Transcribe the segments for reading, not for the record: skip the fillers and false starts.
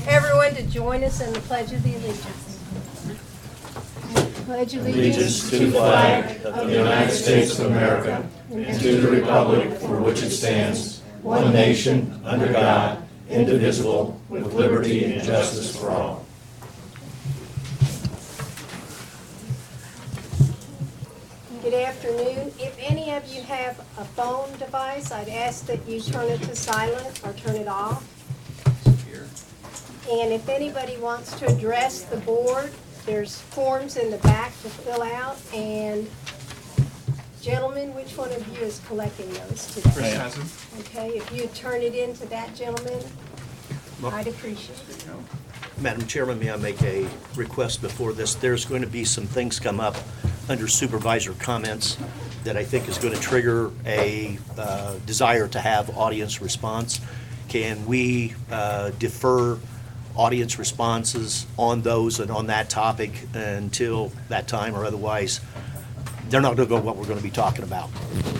everyone to join us in the Pledge of the Allegiance. Pledge Allegiance to the flag of the United States of America and to the republic for which it stands, one nation, under God, indivisible, with liberty and justice for all. Good afternoon. If any of you have a phone device, I'd ask that you turn it to silent or turn it off. And if anybody wants to address the board, there's forms in the back to fill out. And gentlemen, which one of you is collecting those today? Chris has them. Okay, if you turn it in to that gentleman, I'd appreciate it. Madam Chairman, may I make a request before this? There's going to be some things come up under supervisor comments that I think is going to trigger a desire to have audience response. Can we defer audience responses on those and on that topic until that time, or otherwise they're not going to go what we're going to be talking about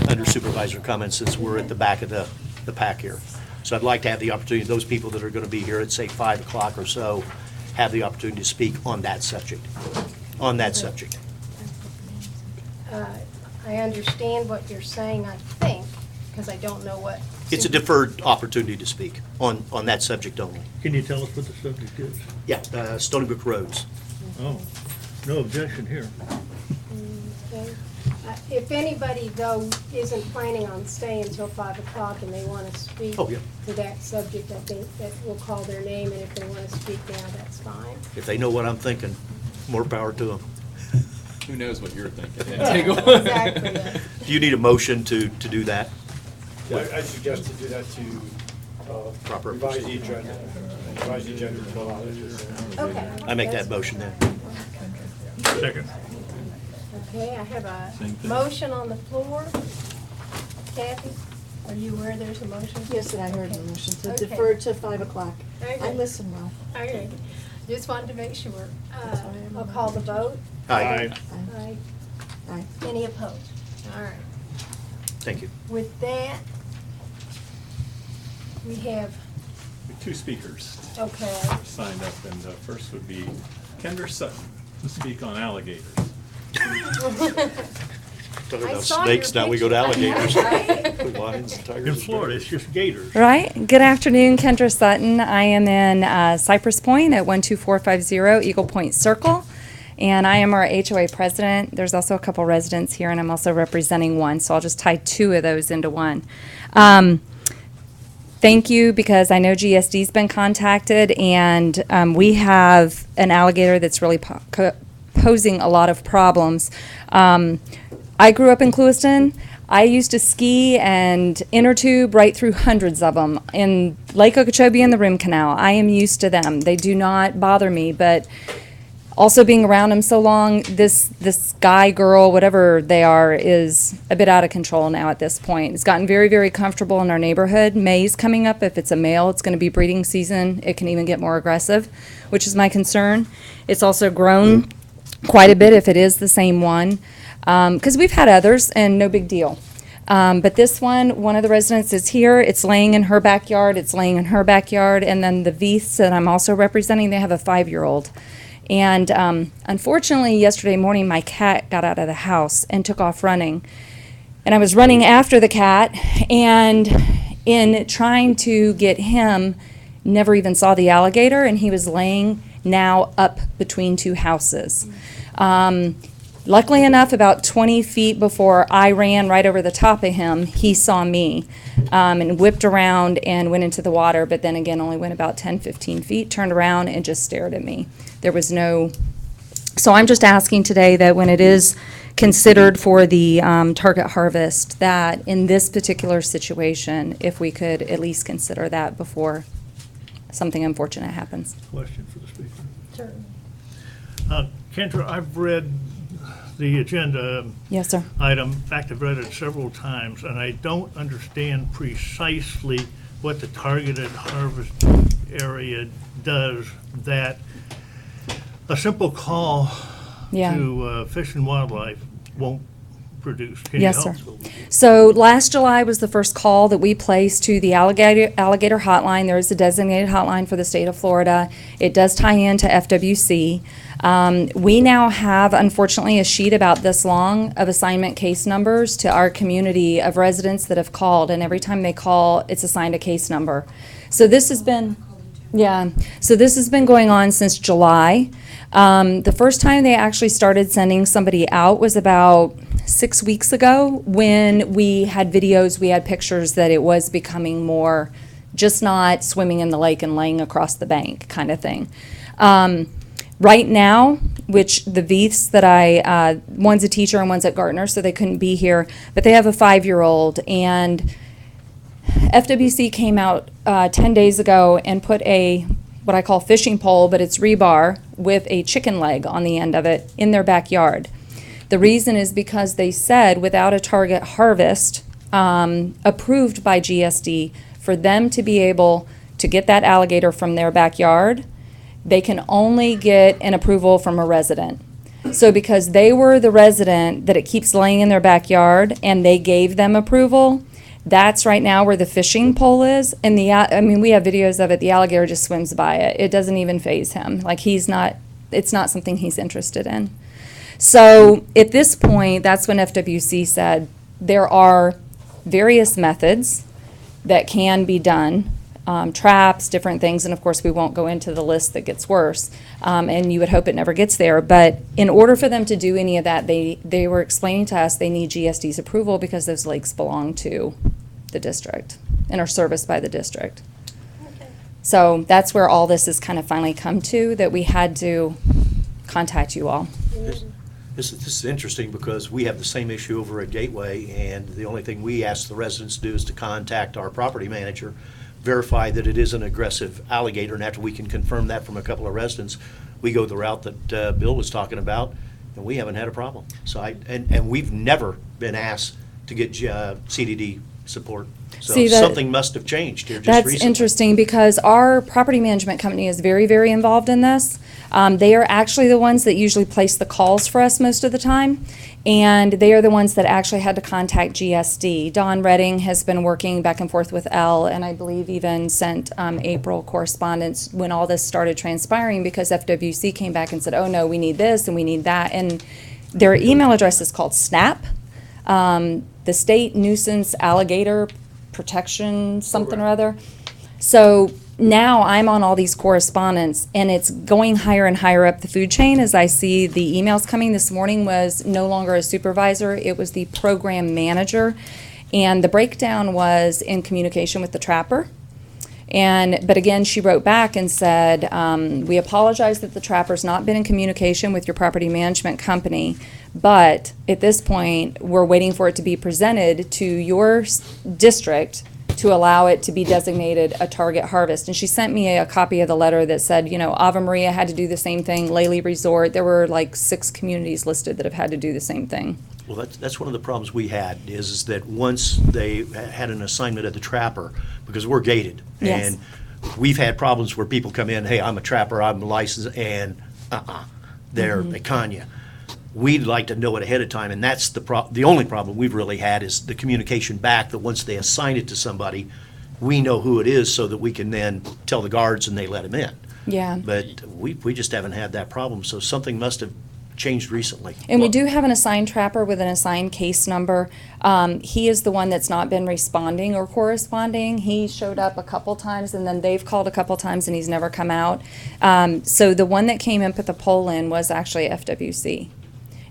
under supervisor comments, since we're at the back of the pack here. So I'd like to have the opportunity, those people that are going to be here at, say, 5 o'clock or so, have the opportunity to speak on that subject. I understand what you're saying, I think, because I don't know what. It's a deferred opportunity to speak on that subject only. Can you tell us what the subject is? Yeah, Stony Brook Roads. Oh, no objection here. Okay. If anybody, though, isn't planning on staying until 5 o'clock and they want to speak Oh, yeah. to that subject, I think that we'll call their name, and if they want to speak now, that's fine. If they know what I'm thinking, more power to them. Who knows what you're thinking? Exactly. Yeah. Do you need a motion to do that? I suggest to do that to Proper revise the agenda. Revise the agenda to allow it. Okay. I make that's that motion then. Second. Okay, I have Same a thing. motion on the floor. Kathy, are you aware there's a motion? Yes, and I heard the motion to Okay. defer to 5 o'clock. Okay. I listen well. Okay, just wanted to make sure. That's why I'm- I'll call the vote. Aye. Aye. Aye. Any opposed? All right. Thank you. With that, we have, Two speakers okay, signed up, and the first would be Kendra Sutton to speak on alligators. Talking I about saw snakes, your now we go to picture. alligators. Right? Lions, tigers. In Florida, it's just gators. Right. Good afternoon, Kendra Sutton. I am in Cypress Point at 12450 Eagle Point Circle, and I am our HOA president. There's also a couple residents here, and I'm also representing one, so I'll just tie two of those into one. Thank you, because I know GSD's been contacted, and we have an alligator that's really posing a lot of problems. I grew up in Clewiston. I used to ski and inner tube right through hundreds of them in Lake Okeechobee and the Rim Canal. I am used to them. They do not bother me, but also being around them so long, this guy, girl, whatever they are, is a bit out of control now at this point. It's gotten very, very comfortable in our neighborhood. May's coming up. If it's a male, it's going to be breeding season. It can even get more aggressive, which is my concern. It's also grown quite a bit if it is the same one, because we've had others and no big deal. But this one of the residents is here. It's laying in her backyard. It's laying in her backyard. And then the Veiths that I'm also representing, they have a 5-year-old. And unfortunately, yesterday morning, my cat got out of the house and took off running. And I was running after the cat, and in trying to get him, never even saw the alligator, and he was laying now up between two houses. Luckily enough, about 20 feet before I ran right over the top of him, he saw me and whipped around and went into the water, but then again only went about 10, 15 feet, turned around and just stared at me. There was no, so I'm just asking today that when it is considered for the target harvest, that in this particular situation, if we could at least consider that before something unfortunate happens. Question for the speaker. Sure. Kendra, I've read the agenda Yes, sir. item. In fact, I've read it several times, and I don't understand precisely what the targeted harvest area does that a simple call Yeah. to Fish and Wildlife won't produced. Can you Yes, help? sir. So last July was the first call that we placed to the alligator hotline. There is a designated hotline for the state of Florida. It does tie into FWC. We now have, unfortunately, a sheet about this long of assignment case numbers to our community of residents that have called, and every time they call, it's assigned a case number. So this has been, yeah, so this has been going on since July. The first time they actually started sending somebody out was about 6 weeks ago, when we had videos, we had pictures that it was becoming more just not swimming in the lake and laying across the bank kind of thing. Right now, which the Veiths that one's a teacher and one's at Gartner, so they couldn't be here, but they have a 5-year-old, and FWC came out 10 days ago and put what I call fishing pole, but it's rebar with a chicken leg on the end of it in their backyard. The reason is because they said without a target harvest approved by GSD, for them to be able to get that alligator from their backyard, they can only get an approval from a resident. So because they were the resident that it keeps laying in their backyard and they gave them approval, that's right now where the fishing pole is. And we have videos of it. The alligator just swims by it. It doesn't even faze him. Like it's not something he's interested in. So at this point, that's when FWC said there are various methods that can be done, traps, different things, and of course we won't go into the list that gets worse, and you would hope it never gets there. But in order for them to do any of that, they were explaining to us they need GSD's approval because those lakes belong to the district and are serviced by the district. Okay. So that's where all this has kind of finally come to, that we had to contact you all. This is interesting because we have the same issue over at Gateway, and the only thing we ask the residents to do is to contact our property manager, verify that it is an aggressive alligator, and after we can confirm that from a couple of residents, we go the route that Bill was talking about, and we haven't had a problem. So and we've never been asked to get CDD support. So See, something must have changed here just That's recently. interesting because our property management company is very, very involved in this. They are actually the ones that usually place the calls for us most of the time, and they are the ones that actually had to contact GSD. Don Redding has been working back and forth with Elle, and I believe even sent April correspondence when all this started transpiring, because FWC came back and said, oh no, we need this and we need that, and their email address is called SNAP, the State Nuisance Alligator Protection something or other. So now I'm on all these correspondence, and it's going higher and higher up the food chain as I see the emails coming. This morning was no longer a supervisor, it was the program manager. And the breakdown was in communication with the trapper. But again, she wrote back and said, we apologize that the trapper's not been in communication with your property management company, but at this point, we're waiting for it to be presented to your district to allow it to be designated a target harvest. And she sent me a copy of the letter that said, Ave Maria had to do the same thing, Lely Resort, there were like 6 communities listed that have had to do the same thing. Well, that's one of the problems we had, is that once they had an assignment at the trapper, because we're gated. Yes. And we've had problems where people come in, hey, I'm a trapper, I'm licensed, and they con you. We'd like to know it ahead of time, and that's the only problem we've really had is the communication back, that once they assign it to somebody, we know who it is so that we can then tell the guards and they let them in. Yeah. But we just haven't had that problem, so something must have changed recently. And we do have an assigned trapper with an assigned case number. He is the one that's not been responding or corresponding. He showed up a couple times, and then they've called a couple times, and he's never come out. So the one that came and put the pole in was actually FWC.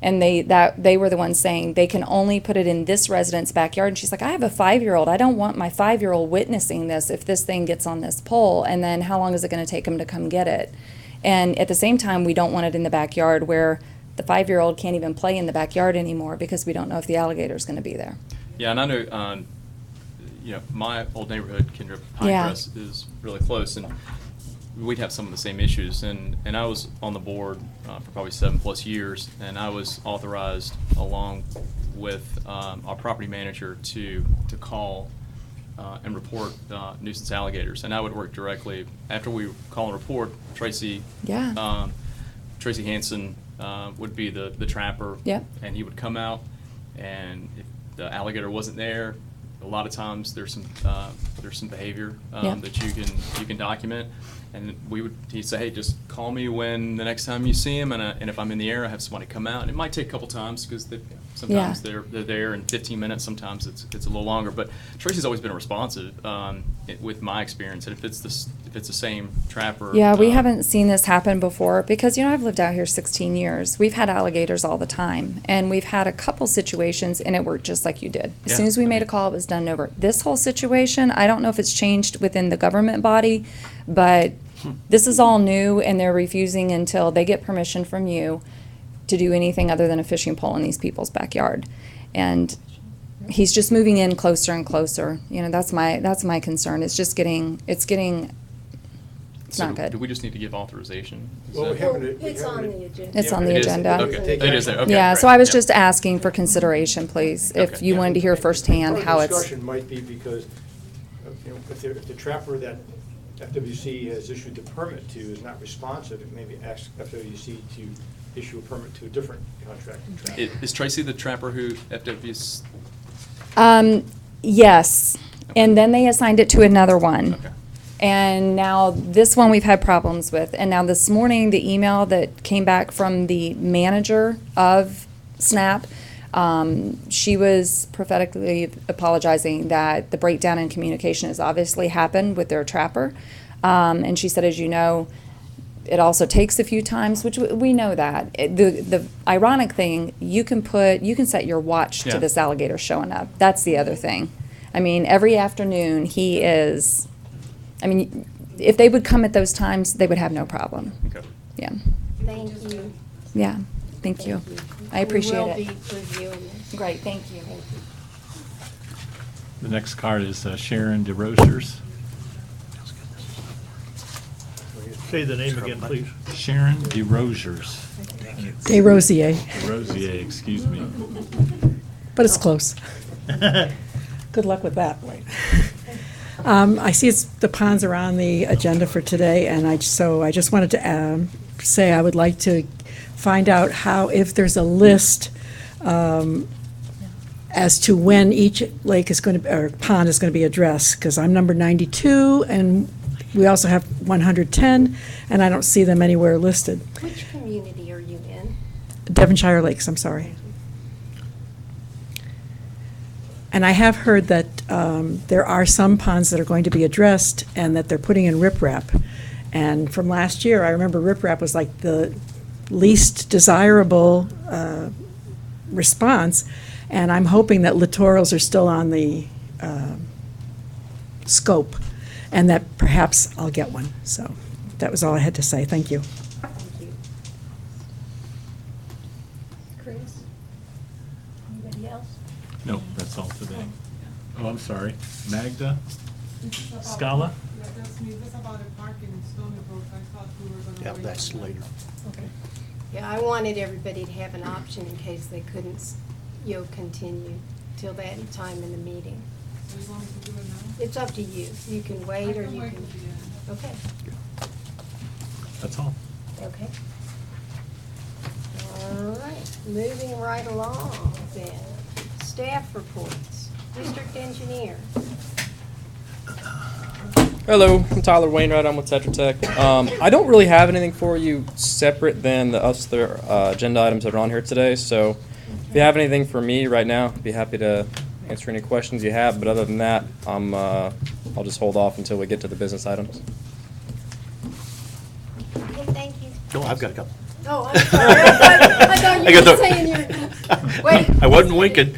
And they were the ones saying they can only put it in this resident's backyard. And she's like, I have a 5-year-old. I don't want my 5-year-old witnessing this if this thing gets on this pole. And then how long is it going to take him to come get it? And at the same time, we don't want it in the backyard where the 5-year-old can't even play in the backyard anymore because we don't know if the alligator's going to be there. Yeah, and I know, my old neighborhood, Kendra Pinecrest, is really close, and we'd have some of the same issues. And I was on the board for probably 7+ years, and I was authorized, along with our property manager, to call and report nuisance alligators. And I would work directly after we call and report. Tracy Hansen would be the trapper, Yep. and he would come out, and if the alligator wasn't there, a lot of times there's some behavior Yeah. that you can document. And he'd say, hey, just call me when the next time you see him, and if I'm in the area, I have somebody come out. And it might take a couple times because sometimes they're there in 15 minutes. Sometimes it's a little longer. But Tracy's always been responsive with my experience. And if it's the same trapper, Yeah, we haven't seen this happen before because, I've lived out here 16 years. We've had alligators all the time. And we've had a couple situations, and it worked just like you did. As soon as we made a call, it was done and over. This whole situation, I don't know if it's changed within the government body, but this is all new, and they're refusing until they get permission from you to do anything other than a fishing pole in these people's backyard. And he's just moving in closer and closer. That's my concern. It's not good. Do we just need to give authorization? Is Well, that- we haven't. we It's on haven't- the agenda. It's on the It is? agenda. Okay, it is there, okay. Yeah, great. so I was Yeah. just asking for consideration, please, if Okay, you yeah. wanted to hear firsthand Part how of the it's. discussion might be because, if the trapper that FWC has issued the permit to is not responsive, it may be ask FWC to issue a permit to a different contracting trapper. Is Tracy the trapper who FW's? Yes, and then they assigned it to another one. Okay. And now this one we've had problems with. And now this morning, the email that came back from the manager of SNAP, she was prophetically apologizing that the breakdown in communication has obviously happened with their trapper. And she said, as you know, it also takes a few times, which we know that. The ironic thing, you can set your watch to Yeah. this alligator showing up. That's the other thing. I mean, every afternoon he is. I mean, if they would come at those times, they would have no problem. Okay. Yeah. Thank you. Yeah. Thank you. I appreciate it. We will be reviewing this. Great. Thank you. The next card is Sharon DeRosiers. Say the name again, please. Sharon DeRosiers. DeRosier, DeRosier, excuse me. but it's close. Good luck with that. I see the ponds are on the agenda for today, and I just wanted to say I would like to find out if there's a list as to when each lake is going to, or pond is going to be addressed, because I'm number 92, and we also have 110, and I don't see them anywhere listed. Which community are you in? Devonshire Lakes, I'm sorry. And I have heard that there are some ponds that are going to be addressed and that they're putting in riprap. And from last year, I remember riprap was like the least desirable response. And I'm hoping that littorals are still on the scope and that perhaps I'll get one. So that was all I had to say. Thank you. Thank you. Chris? Anybody else? No, that's all today. Oh, I'm sorry. Magda Scala? Yeah, that's me. This about a park in Stony Brook. I thought we were gonna Yeah, wait. that's later. Okay. Yeah, I wanted everybody to have an option in case they couldn't, continue till that time in the meeting. So you want me to do it now? It's up to you. You can wait or I can you wait can. till the end. Okay, That's all. okay. All right, moving right along then. Staff reports. District engineer. Hello, I'm Tyler Wainwright. I'm with Tetra Tech. I don't really have anything for you separate than the other agenda items that are on here today. So if you have anything for me right now, I'd be happy to answer any questions you have. But other than that, I'll just hold off until we get to the business items. Okay, thank you. No, I've got a couple. Oh, I'm sorry. I thought I you got were the- saying you're, wait. I wasn't winking.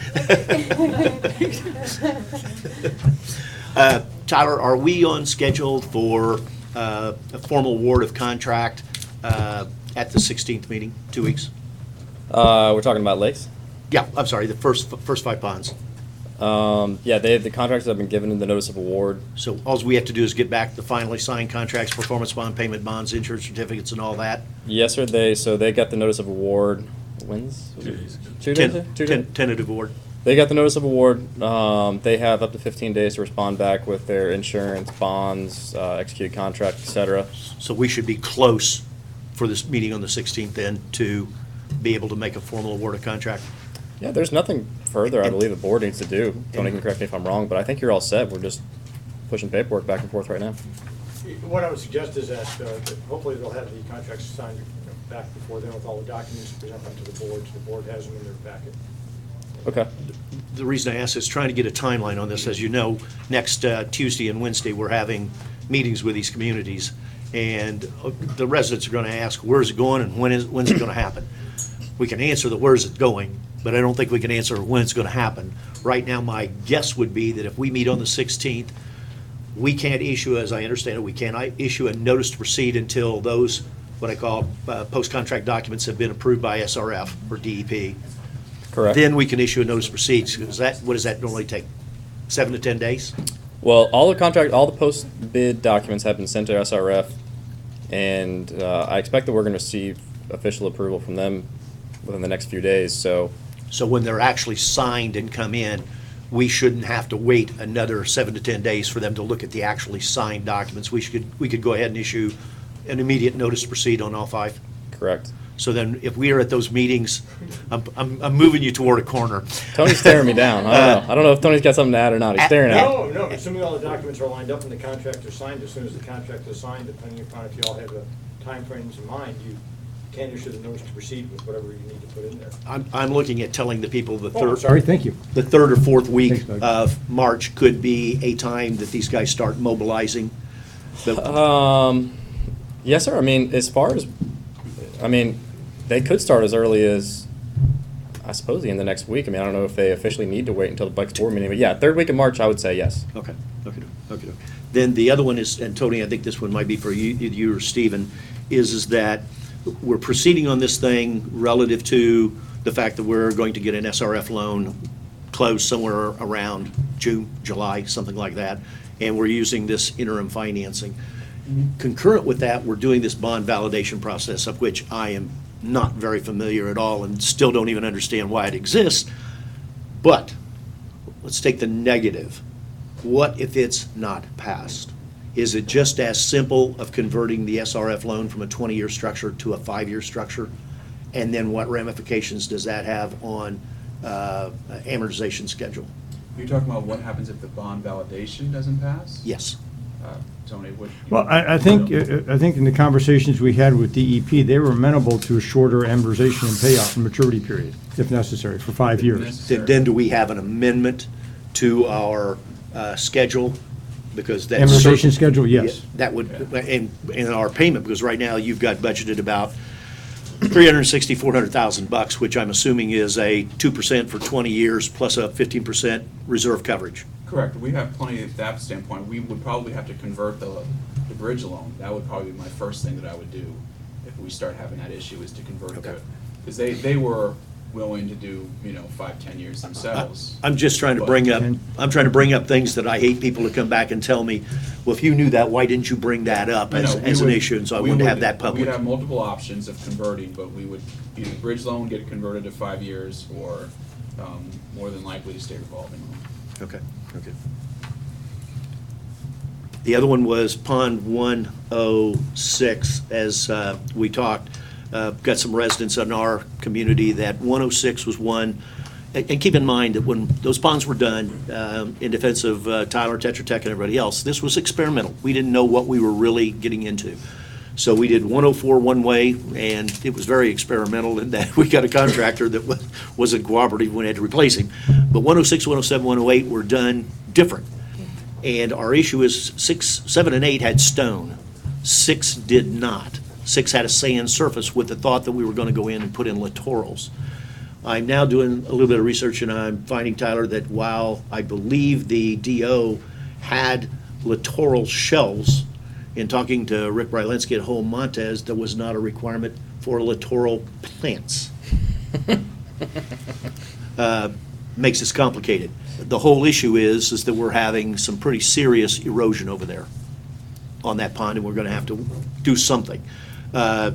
Tyler, are we on schedule for a formal award of contract at the 16th meeting, 2 weeks? We're talking about lakes. Yeah, I'm sorry, the first 5 ponds. Yeah, the contracts have been given in the notice of award. So all we have to do is get back the finally signed contracts, performance bond, payment bonds, insurance certificates, and all that. Yes, sir. They got the notice of award. When's? Was it 2 days? ago? 2 days? Tentative award. They got the notice of award. They have up to 15 days to respond back with their insurance, bonds, executed contract, et cetera. So we should be close for this meeting on the 16th then to be able to make a formal award of contract. Yeah, there's nothing further I believe the board needs to do. Tony can correct me if I'm wrong, but I think you're all set. We're just pushing paperwork back and forth right now. What I would suggest is that hopefully they'll have the contracts signed back before then with all the documents, present them to the board, so the board has them in their packet. Okay. The reason I ask is trying to get a timeline on this. As you know, next Tuesday and Wednesday, we're having meetings with these communities, and the residents are going to ask, where's it going and when's it going to happen? We can answer the where's it going, but I don't think we can answer when it's going to happen. Right now, my guess would be that if we meet on the 16th, we can't issue, as I understand it, we cannot issue a notice to proceed until those, what I call post-contract documents have been approved by SRF or DEP. Correct. Then we can issue a notice to proceed. What does that normally take? 7 to 10 days? Well, all the post-bid documents have been sent to SRF, and I expect that we're going to receive official approval from them within the next few days, so. So when they're actually signed and come in, we shouldn't have to wait another 7 to 10 days for them to look at the actually signed documents. We could go ahead and issue an immediate notice to proceed on all 5? Correct. So then, if we are at those meetings, I'm moving you toward a corner. Tony's staring me down. I don't know if Tony's got something to add or not. He's staring at me. No, assuming all the documents are lined up and the contract is signed, as soon as the contract is signed, depending upon if you all have the timeframes in mind, you can issue the notice to proceed with whatever you need to put in there. I'm looking at telling the people the Oh, I'm third. sorry. Thank you. The third or fourth week Thanks, Doug. of March could be a time that these guys start mobilizing. Yes, sir. I mean, they could start as early as, I suppose, in the next week. I mean, I don't know if they officially need to wait until the next board meeting, but yeah, third week of March, I would say yes. Okay. Then the other one is, and Tony, I think this one might be for you or Stephen, is that we're proceeding on this thing relative to the fact that we're going to get an SRF loan closed somewhere around June, July, something like that, and we're using this interim financing. Concurrent with that, we're doing this bond validation process, of which I am not very familiar at all and still don't even understand why it exists. But let's take the negative. What if it's not passed? Is it just as simple of converting the SRF loan from a 20-year structure to a 5-year structure? And then what ramifications does that have on amortization schedule? You're talking about what happens if the bond validation doesn't pass? Yes. Tony, what? Well, I think in the conversations we had with DEP, they were amenable to a shorter amortization and payoff and maturity period, if necessary, for 5 years. Then do we have an amendment to our schedule? Because that's. Amortization schedule, yes. That would, in our payment, because right now you've got budgeted about $400,000, which I'm assuming is a 2% for 20 years plus a 15% reserve coverage. Correct. We have plenty at that standpoint. We would probably have to convert the bridge loan. That would probably be my first thing that I would do if we start having that issue, is to convert it to it. Because they were willing to do, 5-10 years themselves. I'm just trying to bring up things that I hate people to come back and tell me, well, if you knew that, why didn't you bring that up as an issue? And so I wanted to have that public. We'd have multiple options of converting, but we would either bridge loan, get it converted to 5 years, or more than likely to stay revolving loan. Okay. The other one was Pond 106, as we talked. Got some residents in our community that 106 was one. And keep in mind that when those ponds were done, in defense of Tyler, Tetra Tech, and everybody else, this was experimental. We didn't know what we were really getting into. So we did 104 one way, and it was very experimental in that we got a contractor that wasn't cooperative when we had to replace him. But 106, 107, 108 were done different. And our issue is 6, 7, and 8 had stone. 6 did not. 6 had a sand surface with the thought that we were going to go in and put in littorals. I'm now doing a little bit of research, and I'm finding, Tyler, that while I believe the DO had littoral shells, in talking to Rick Brylinski at Home Montez, there was not a requirement for littoral plants. Makes this complicated. The whole issue is that we're having some pretty serious erosion over there on that pond, and we're going to have to do something. The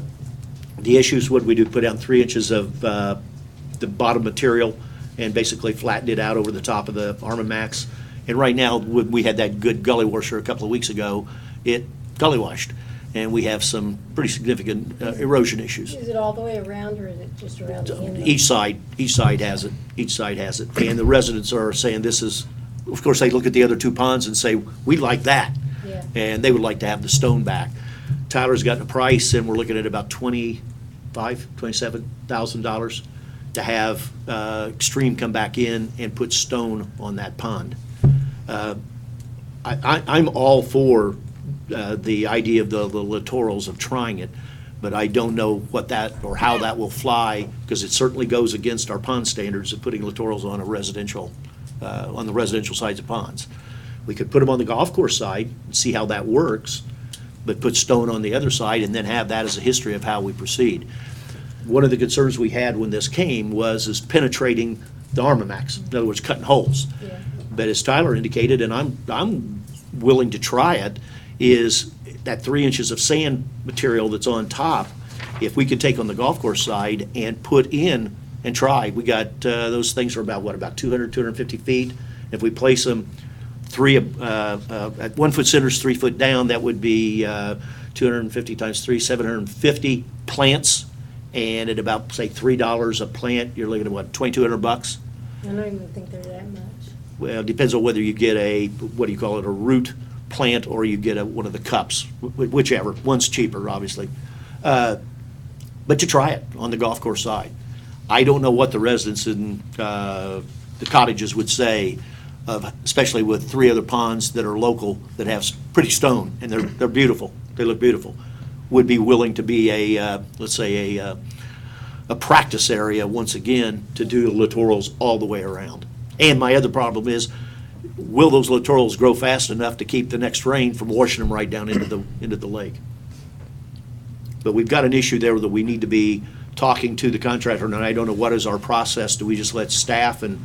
issue is, what we do, put down 3 inches of the bottom material and basically flatten it out over the top of the Armamax. And right now, when we had that good gully washer a couple of weeks ago, it gully washed. and we have some pretty significant erosion issues. Is it all the way around, or is it just around the end? Each side has it, each side has it. And the residents are saying this is, of course, they look at the other two ponds and say, we like that. Yeah. And they would like to have the stone back. Tyler's gotten a price, and we're looking at about $27,000 to have Extreme come back in and put stone on that pond. I'm all for the idea of the littorals, of trying it, but I don't know what that, or how that will fly, because it certainly goes against our pond standards of putting littorals on a residential, on the residential sides of ponds. We could put them on the golf course side and see how that works, but put stone on the other side and then have that as a history of how we proceed. One of the concerns we had when this came was penetrating the Armamax, in other words, cutting holes. Yeah. But as Tyler indicated, and I'm willing to try it, is that 3 inches of sand material that's on top, if we could take on the golf course side and put in and try. We got, those things are about, what, about 200, 250 feet? If we place them at 1 foot centers, 3 foot down, that would be 250 times 3, 750 plants. And at about, say, $3 a plant, you're looking at what, $2,200? I don't even think they're that much. Well, it depends on whether you get a, what do you call it, a root plant, or you get one of the cups, whichever. One's cheaper, obviously. But you try it on the golf course side. I don't know what the residents in the cottages would say, especially with 3 other ponds that are local that have pretty stone, and they're beautiful. They look beautiful. Would be willing to be a, let's say, a practice area once again to do littorals all the way around. And my other problem is, will those littorals grow fast enough to keep the next rain from washing them right down into the lake? But we've got an issue there that we need to be talking to the contractor, and I don't know what is our process. Do we just let staff, and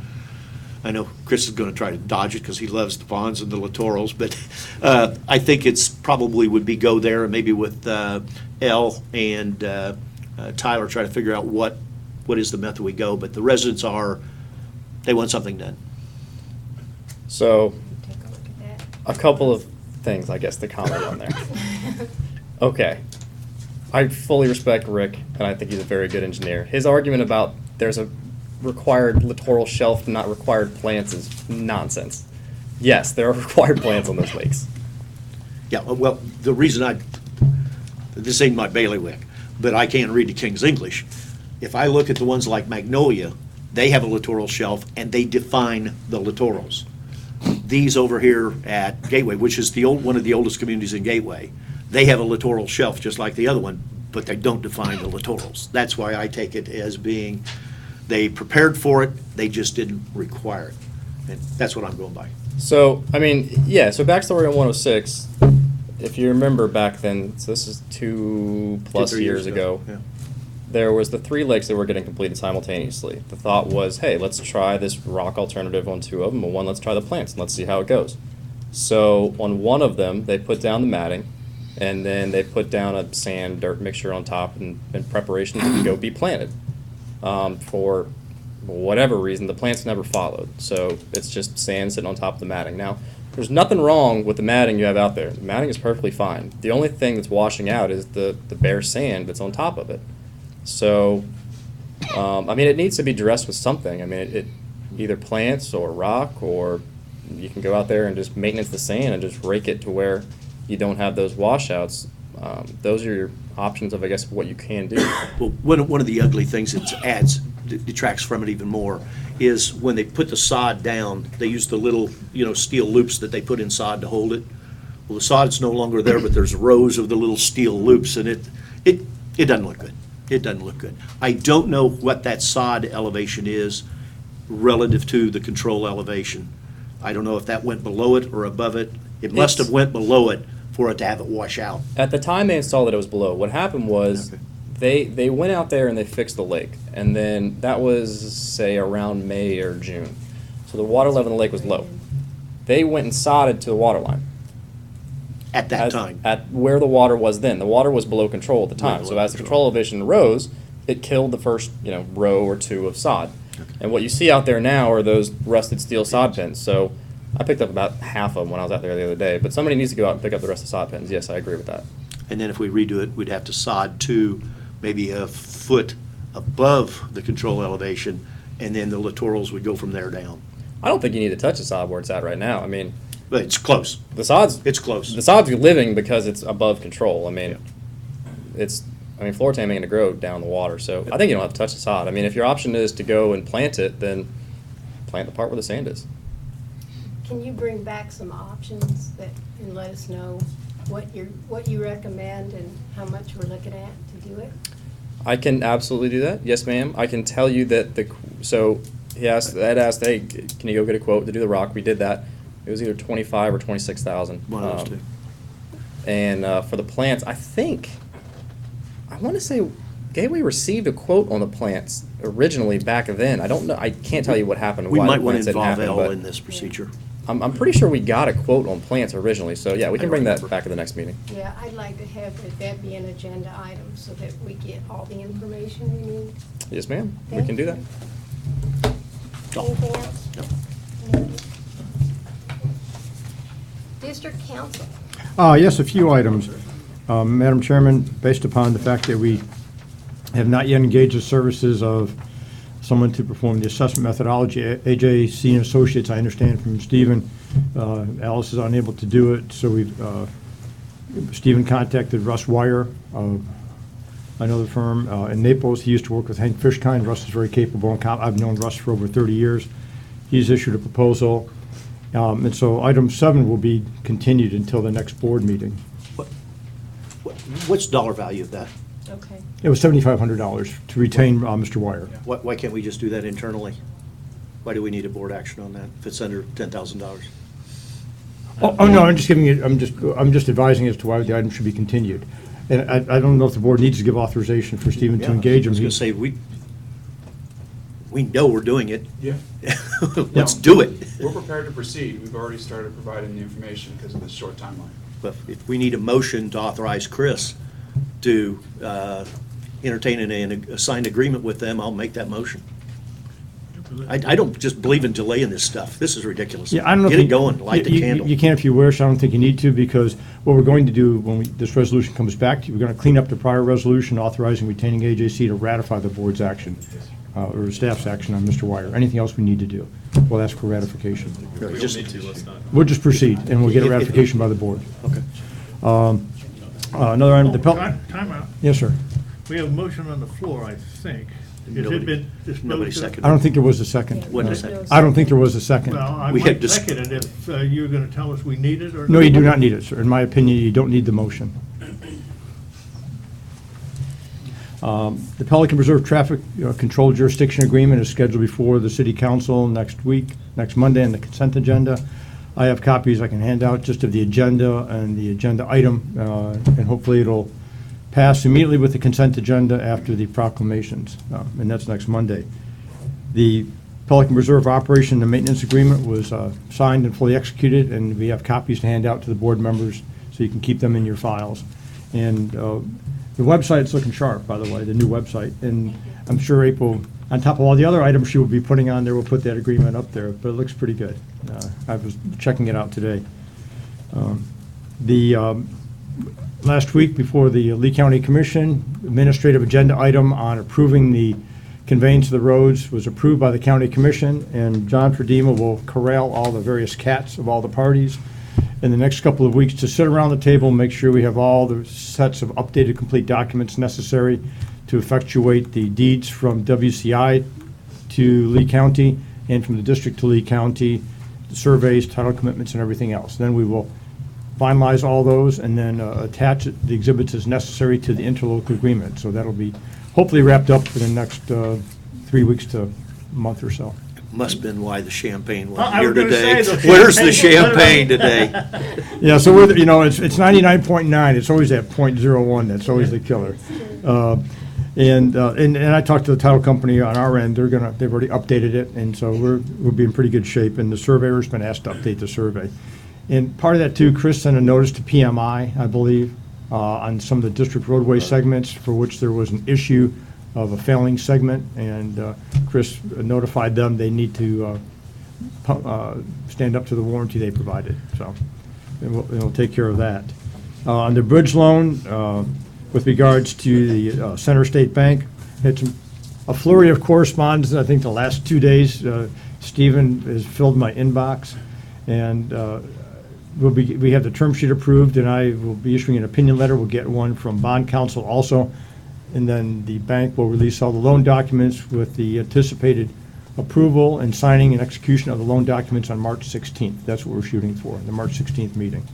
I know Chris is going to try to dodge it because he loves the ponds and the littorals, but I think it's probably would be go there and maybe with Elle and Tyler try to figure out what is the method we go. But the residents they want something done. So, Take a look at that. a couple of things, I guess, to comment on there. Okay. I fully respect Rick, and I think he's a very good engineer. His argument about there's a required littoral shelf, not required plants, is nonsense. Yes, there are required plants on those lakes. Yeah, well, the reason this ain't my bailiwick, but I can't read the King's English. If I look at the ones like Magnolia, they have a littoral shelf, and they define the littorals. These over here at Gateway, which is one of the oldest communities in Gateway, they have a littoral shelf just like the other one, but they don't define the littorals. That's why I take it as being, they prepared for it, they just didn't require it. And that's what I'm going by. So, I mean, yeah, so backstory on 106, if you remember back then, so this is 2+ 3 years ago, Yeah. there was the 3 lakes that were getting completed simultaneously. The thought was, hey, let's try this rock alternative on 2 of them, and one, let's try the plants, and let's see how it goes. So on one of them, they put down the matting, and then they put down a sand dirt mixture on top in preparation to go be planted. For whatever reason, the plants never followed. So it's just sand sitting on top of the matting. Now, there's nothing wrong with the matting you have out there. The matting is perfectly fine. The only thing that's washing out is the bare sand that's on top of it. So, I mean, it needs to be dressed with something. I mean, it either plants or rock, or you can go out there and just maintenance the sand and just rake it to where you don't have those washouts. Those are your options of, I guess, what you can do. Well, one of the ugly things that detracts from it even more is when they put the sod down, they use the little, steel loops that they put in sod to hold it. Well, the sod's no longer there, but there's rows of the little steel loops, and it doesn't look good. It doesn't look good. I don't know what that sod elevation is relative to the control elevation. I don't know if that went below it or above it. It must have went below it for it to have it wash out. At the time they installed it, it was below. What happened was they went out there and they fixed the lake. And then that was, say, around May or June. So the water level in the lake was low. They went and sodded to the water line. At that time. At where the water was then. The water was below control at the time. Below So as the control. control elevation rose, it killed the first, row or 2 of sod. And what you see out there now are those rusted steel sod pins. So I picked up about half of them when I was out there the other day. But somebody needs to go out and pick up the rest of the sod pins. Yes, I agree with that. And then if we redo it, we'd have to sod to maybe a foot above the control elevation, and then the littorals would go from there down. I don't think you need to touch the sod where it's at right now. I mean, But it's close. the sod's It's close. the sod's living because it's above control. I mean, floor tam ain't gonna grow down the water, so I think you don't have to touch the sod. I mean, if your option is to go and plant it, then plant the part where the sand is. Can you bring back some options and let us know what you recommend and how much we're looking at to do it? I can absolutely do that. Yes, ma'am. I can tell you that Ed asked, hey, can you go get a quote to do the rock? We did that. It was either 25 or 26,000. One of those two. And for the plants, I want to say Gateway received a quote on the plants originally back then. I don't know. I can't tell you what happened. We why might the want plants to didn't involve happen, L but in this procedure. I'm pretty sure we got a quote on plants originally. So yeah, we can bring that back at the next meeting. Yeah, I'd like to have that be an agenda item so that we get all the information we need. Yes, ma'am. We Thank can do you. that. Anything else? No. Anybody? District Council. Yes, a few items. Madam Chairman, based upon the fact that we have not yet engaged the services of someone to perform the assessment methodology, AJC and Associates, I understand from Stephen, Alice is unable to do it, so Stephen contacted Russ Wire of another firm in Naples. He used to work with Hank Fishkind. Russ is very capable, and I've known Russ for over 30 years. He's issued a proposal, and so item 7 will be continued until the next board meeting. What's the dollar value of that? Okay. It was $7,500 to retain Mr. Wire. Why can't we just do that internally? Why do we need a board action on that if it's under $10,000? Oh, no, I'm just giving it, I'm just advising as to why the item should be continued. And I don't know if the board needs to give authorization for Stephen to engage I him. was going to say, we know we're doing it. Yeah. Let's do it. We're prepared to proceed. We've already started providing the information because of this short timeline. But if we need a motion to authorize Chris to entertain a signed agreement with them, I'll make that motion. I don't just believe in delaying this stuff. This is ridiculous. Yeah, I don't know. Get if it going, light the candle. You can if you wish. I don't think you need to, because what we're going to do when this resolution comes back to you, we're going to clean up the prior resolution authorizing retaining AJC to ratify the board's action, or staff's action on Mr. Wire. Anything else we need to do, we'll ask for ratification. Really, just- We'll just proceed, and we'll get a ratification by the board. Okay. Another item, Time out. Yes, sir. We have a motion on the floor, I think. Has Nobody- it been disposed nobody of? seconded. I don't think there was a second. Wasn't a second. I don't think there was a second. Well, I We had might second it if you're going to tell us we need it or. No, you do not need it, sir. In my opinion, you don't need the motion. The Pelican Reserve Traffic Control Jurisdiction Agreement is scheduled before the City Council next Monday, on the consent agenda. I have copies I can hand out just of the agenda and the agenda item, and hopefully it'll pass immediately with the consent agenda after the proclamations, and that's next Monday. The Pelican Reserve Operation and Maintenance Agreement was signed and fully executed, and we have copies to hand out to the board members so you can keep them in your files. And the website's looking sharp, by the way, the new website, and I'm sure April, on top of all the other items she will be putting on there, will put that agreement up there, but it looks pretty good. I was checking it out today. Last week, before the Lee County Commission, administrative agenda item on approving the conveyance of the roads was approved by the County Commission, and John Ferdima will corral all the various cats of all the parties in the next couple of weeks to sit around the table and make sure we have all the sets of updated, complete documents necessary to effectuate the deeds from WCI to Lee County and from the district to Lee County, the surveys, title commitments, and everything else. Then we will finalize all those and then attach the exhibits as necessary to the interlocal agreement. So that'll be hopefully wrapped up in the next 3 weeks to a month or so. Must have been why the champagne I wasn't was here gonna today. say the Where's the champagne- champagne today? Yeah, so we're, it's 99.9. It's always that .01 that's always the killer. And I talked to the title company on our end. They've already updated it, and so we'll be in pretty good shape. And the surveyor's been asked to update the survey. And part of that too, Chris sent a notice to PMI, I believe, on some of the district roadway segments for which there was an issue of a failing segment, and Chris notified them they need to stand up to the warranty they provided. So, and we'll take care of that. On the bridge loan, with regards to the Center State Bank, had a flurry of correspondence, I think the last 2 days. Stephen has filled my inbox, and we have the term sheet approved, and I will be issuing an opinion letter. We'll get one from bond counsel also, and then the bank will release all the loan documents with the anticipated approval and signing and execution of the loan documents on March 16th. That's what we're shooting for, the March 16th meeting.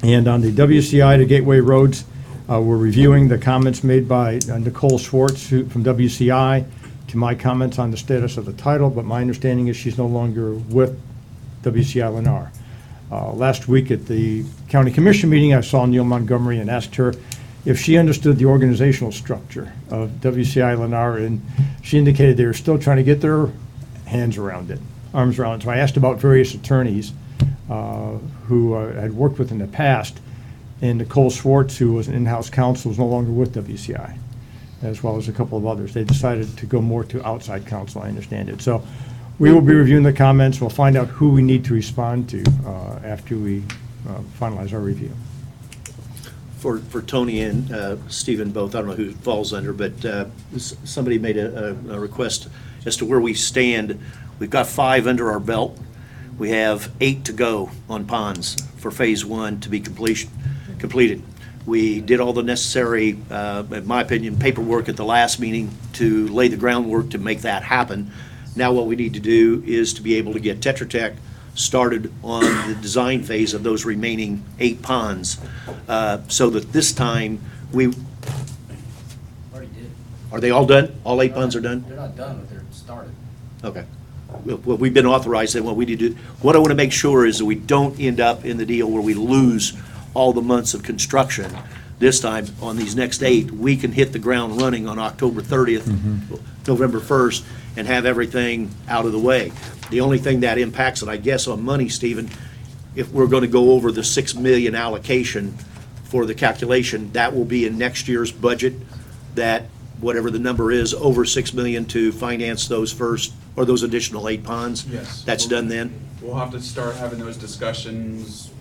And on the WCI to Gateway Roads, we're reviewing the comments made by Nicole Schwartz from WCI to my comments on the status of the title, but my understanding is she's no longer with WCI Lennar. Last week at the County Commission meeting, I saw Neil Montgomery and asked her if she understood the organizational structure of WCI Lennar, and she indicated they were still trying to get their arms around it. So I asked about various attorneys who I had worked with in the past, and Nicole Schwartz, who was an in-house counsel, is no longer with WCI, as well as a couple of others. They decided to go more to outside counsel, I understand it. So we will be reviewing the comments. We'll find out who we need to respond to after we finalize our review. For Tony and Stephen both, I don't know who it falls under, but somebody made a request as to where we stand. We've got 5 under our belt. We have 8 to go on ponds for Phase 1 to be completed. We did all the necessary, in my opinion, paperwork at the last meeting to lay the groundwork to make that happen. Now what we need to do is to be able to get Tetra Tech started on the design phase of those remaining 8 ponds, so that this time we... Already did. Are they all done? All 8 ponds are done? They're not done, but they're started. Okay. Well, we've been authorized, and what we need to do, what I want to make sure is that we don't end up in the deal where we lose all the months of construction. This time, on these next 8, we can hit the ground running on October 30th, November 1st, and have everything out of the way. The only thing that impacts it, I guess, on money, Stephen, if we're going to go over the $6 million allocation for the calculation, that will be in next year's budget, that whatever the number is, over $6 million to finance those first, or those additional 8 ponds? Yes. That's done then? We'll have to start having those discussions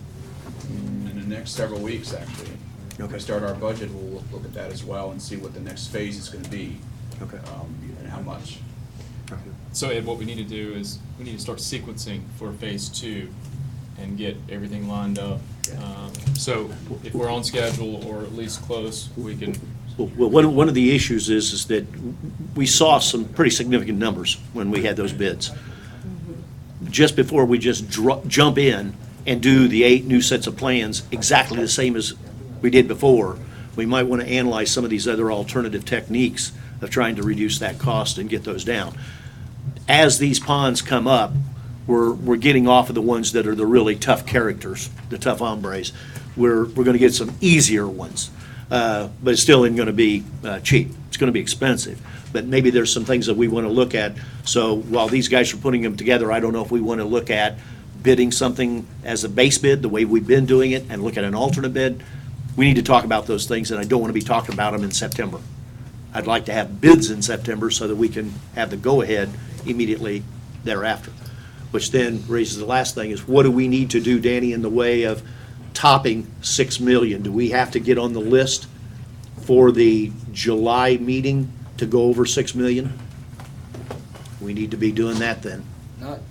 in the next several weeks, actually. If we start our budget, we'll look at that as well and see what the next phase is gonna be. Okay. And how much. So Ed, what we need to do is, we need to start sequencing for Phase 2 and get everything lined up. So if we're on schedule, or at least close, we can. Well, one of the issues is that we saw some pretty significant numbers when we had those bids. Just before we just jump in and do the 8 new sets of plans, exactly the same as we did before, we might want to analyze some of these other alternative techniques of trying to reduce that cost and get those down. As these ponds come up, we're getting off of the ones that are the really tough characters, the tough hombres. We're going to get some easier ones, but it still isn't going to be cheap. It's going to be expensive. But maybe there's some things that we want to look at. So while these guys are putting them together, I don't know if we want to look at bidding something as a base bid, the way we've been doing it, and look at an alternate bid. We need to talk about those things, and I don't want to be talking about them in September. I'd like to have bids in September so that we can have the go-ahead immediately thereafter. Which then raises the last thing is, what do we need to do, Danny, in the way of topping $6 million? Do we have to get on the list for the July meeting to go over $6 million? We need to be doing that then.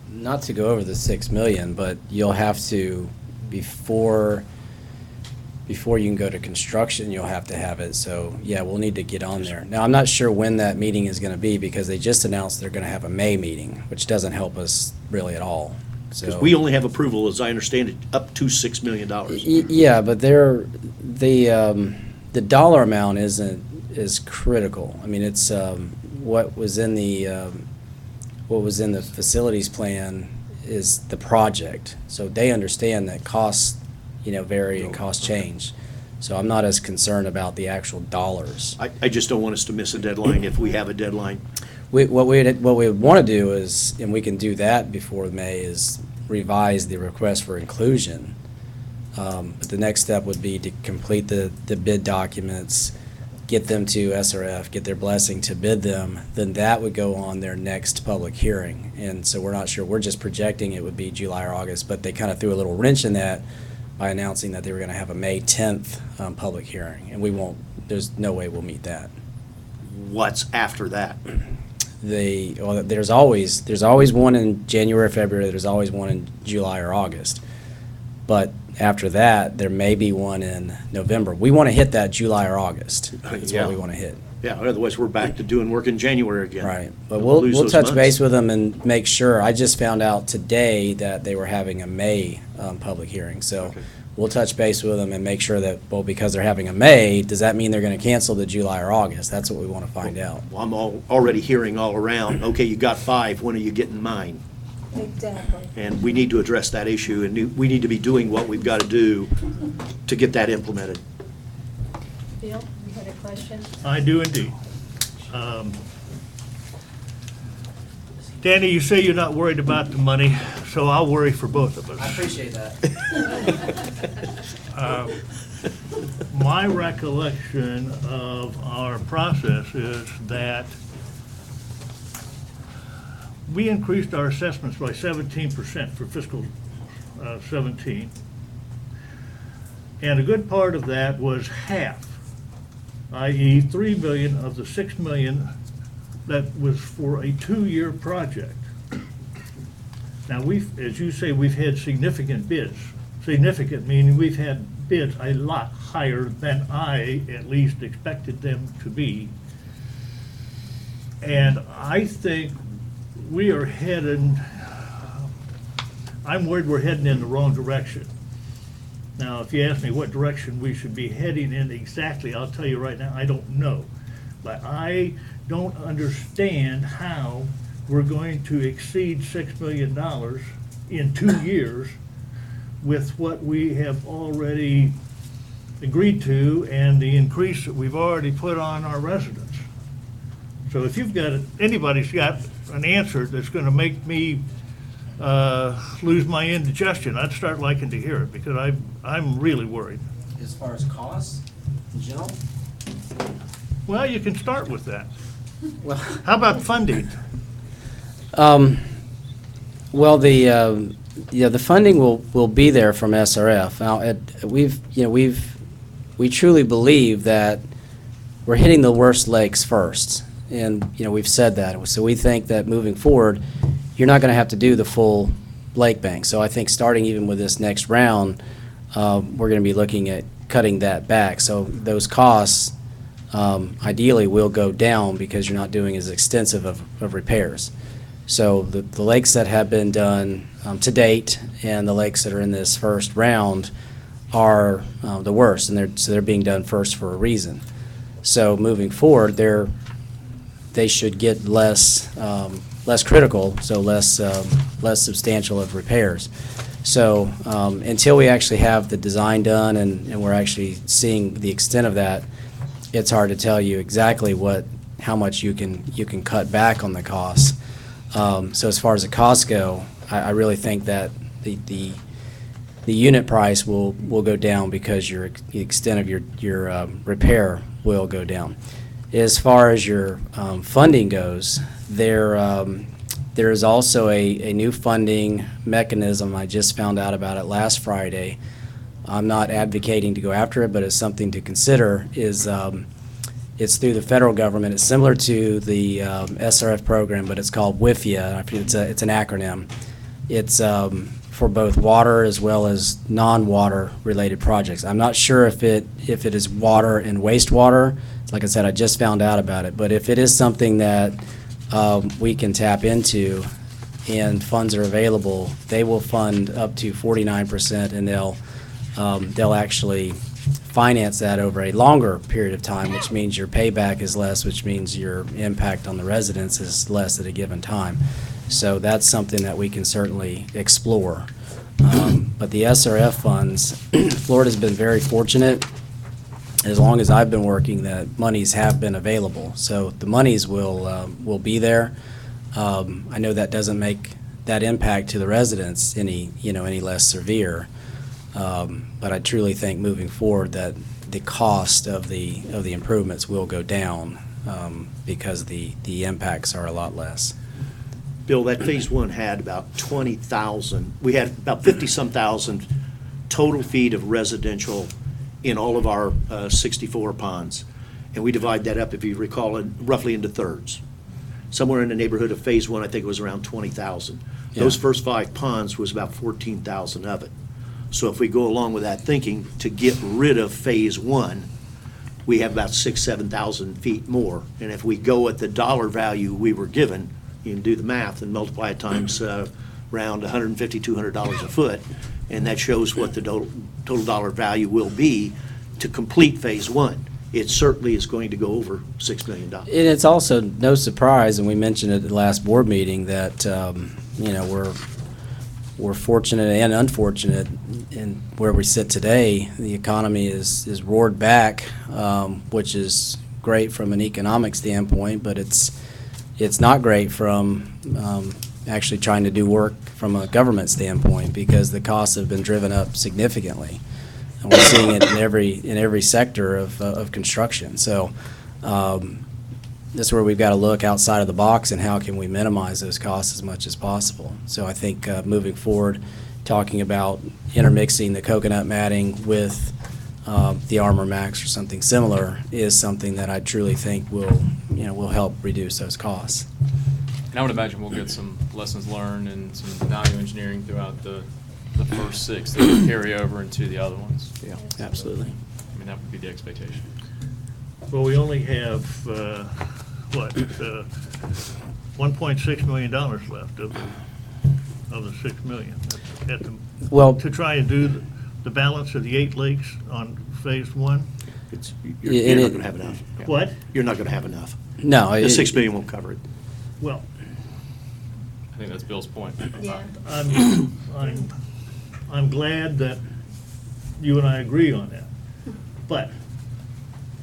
Not to go over the 6 million, but you'll have to, before you can go to construction, you'll have to have it. So, yeah, we'll need to get on there. Now, I'm not sure when that meeting is going to be, because they just announced they're going to have a May meeting, which doesn't help us really at all. Because we only have approval, as I understand it, up to $6 million. Yeah, but the dollar amount is critical. I mean, it's what was in the facilities plan is the project. So they understand that costs, vary and costs change. So I'm not as concerned about the actual dollars. I just don't want us to miss a deadline if we have a deadline. What we would want to do is, and we can do that before May, is revise the request for inclusion. But the next step would be to complete the bid documents, get them to SRF, get their blessing to bid them, then that would go on their next public hearing. And so we're not sure, we're just projecting it would be July or August, but they kind of threw a little wrench in that by announcing that they were going to have a May 10th public hearing, and we won't, there's no way we'll meet that. What's after that? Well, there's always one in January, February, there's always one in July or August. But after that, there may be one in November. We want to hit that July or August. That's Yeah. what we want to hit. Yeah, otherwise we're back to doing work in January again. Right, but We'll we'll lose those touch months. base with them and make sure. I just found out today that they were having a May public hearing, so Okay. we'll touch base with them and make sure that, well, because they're having a May, does that mean they're going to cancel the July or August? That's what we want to find out. Well, I'm already hearing all around, okay, you got 5, when are you getting mine? Exactly. And we need to address that issue, and we need to be doing what we've got to do to get that implemented. Bill, you had a question? I do indeed. Danny, you say you're not worried about the money, so I'll worry for both of us. appreciate that. My recollection of our process is that we increased our assessments by 17% for fiscal 17. And a good part of that was half, i.e. 3 million of the 6 million that was for a 2-year project. Now, as you say, we've had significant bids. Significant meaning we've had bids a lot higher than I at least expected them to be. And I think we are heading, I'm worried we're heading in the wrong direction. Now, if you ask me what direction we should be heading in exactly, I'll tell you right now, I don't know. But I don't understand how we're going to exceed $6 million in 2 years with what we have already agreed to and the increase that we've already put on our residents. So if you've got, anybody's got an answer that's going to make me lose my indigestion, I'd start liking to hear it, because I'm really worried. As far as costs in general? Well, you can start with that. Well, How about funding? Well, the funding will be there from SRF. Now, we truly believe that we're hitting the worst lakes first, and we've said that. So we think that moving forward, you're not going to have to do the full lake bank. So I think starting even with this next round, we're going to be looking at cutting that back. So those costs ideally will go down because you're not doing as extensive of repairs. So the lakes that have been done to date and the lakes that are in this first round are the worst, and they're being done first for a reason. So moving forward, they should get less critical, so less substantial of repairs. So until we actually have the design done and we're actually seeing the extent of that, it's hard to tell you exactly how much you can cut back on the costs. So as far as the costs go, I really think that the unit price will go down because the extent of your repair will go down. As far as your funding goes, there is also a new funding mechanism. I just found out about it last Friday. I'm not advocating to go after it, but it's something to consider. It's through the federal government. It's similar to the SRF program, but it's called WIFIA. It's an acronym. It's for both water as well as non-water related projects. I'm not sure if it is water and wastewater. Like I said, I just found out about it. But if it is something that we can tap into and funds are available, they will fund up to 49%, and they'll actually finance that over a longer period of time, which means your payback is less, which means your impact on the residents is less at a given time. So that's something that we can certainly explore. But the SRF funds, Florida's been very fortunate, as long as I've been working, that monies have been available. So the monies will be there. I know that doesn't make that impact to the residents any less severe. But I truly think moving forward that the cost of the improvements will go down because the impacts are a lot less. Bill, that phase one had about 20,000, we had about 50-some thousand total feet of residential in all of our 64 ponds. And we divide that up, if you recall, roughly into thirds. Somewhere in the neighborhood of phase one, I think it was around 20,000. Those Yeah. first 5 ponds was about 14,000 of it. So if we go along with that thinking, to get rid of phase one, we have about 7,000 feet more. And if we go at the dollar value we were given, you can do the math and multiply it times around $150, $200 a foot, and that shows what the total dollar value will be to complete phase one. It certainly is going to go over $6 million. And it's also no surprise, and we mentioned at the last board meeting, that, we're fortunate and unfortunate in where we sit today. The economy is roared back, which is great from an economic standpoint, but it's not great from actually trying to do work from a government standpoint, because the costs have been driven up significantly. And we're seeing it in every sector of construction. So this is where we've got to look outside of the box and how can we minimize those costs as much as possible. So I think moving forward, talking about intermixing the coconut matting with the Armor Max or something similar is something that I truly think will help reduce those costs. And I would imagine we'll get some lessons learned and some value engineering throughout the first 6 that will carry over into the other ones. Yeah, absolutely. I mean, that would be the expectation. Well, we only have, $1.6 million left of the 6 million. Well- To try and do the balance of the 8 lakes on phase one? You're not going to have enough. What? You're not going to have enough. No. The 6 million won't cover it. Well, I think that's Bill's point. Yeah. I'm glad that you and I agree on that. But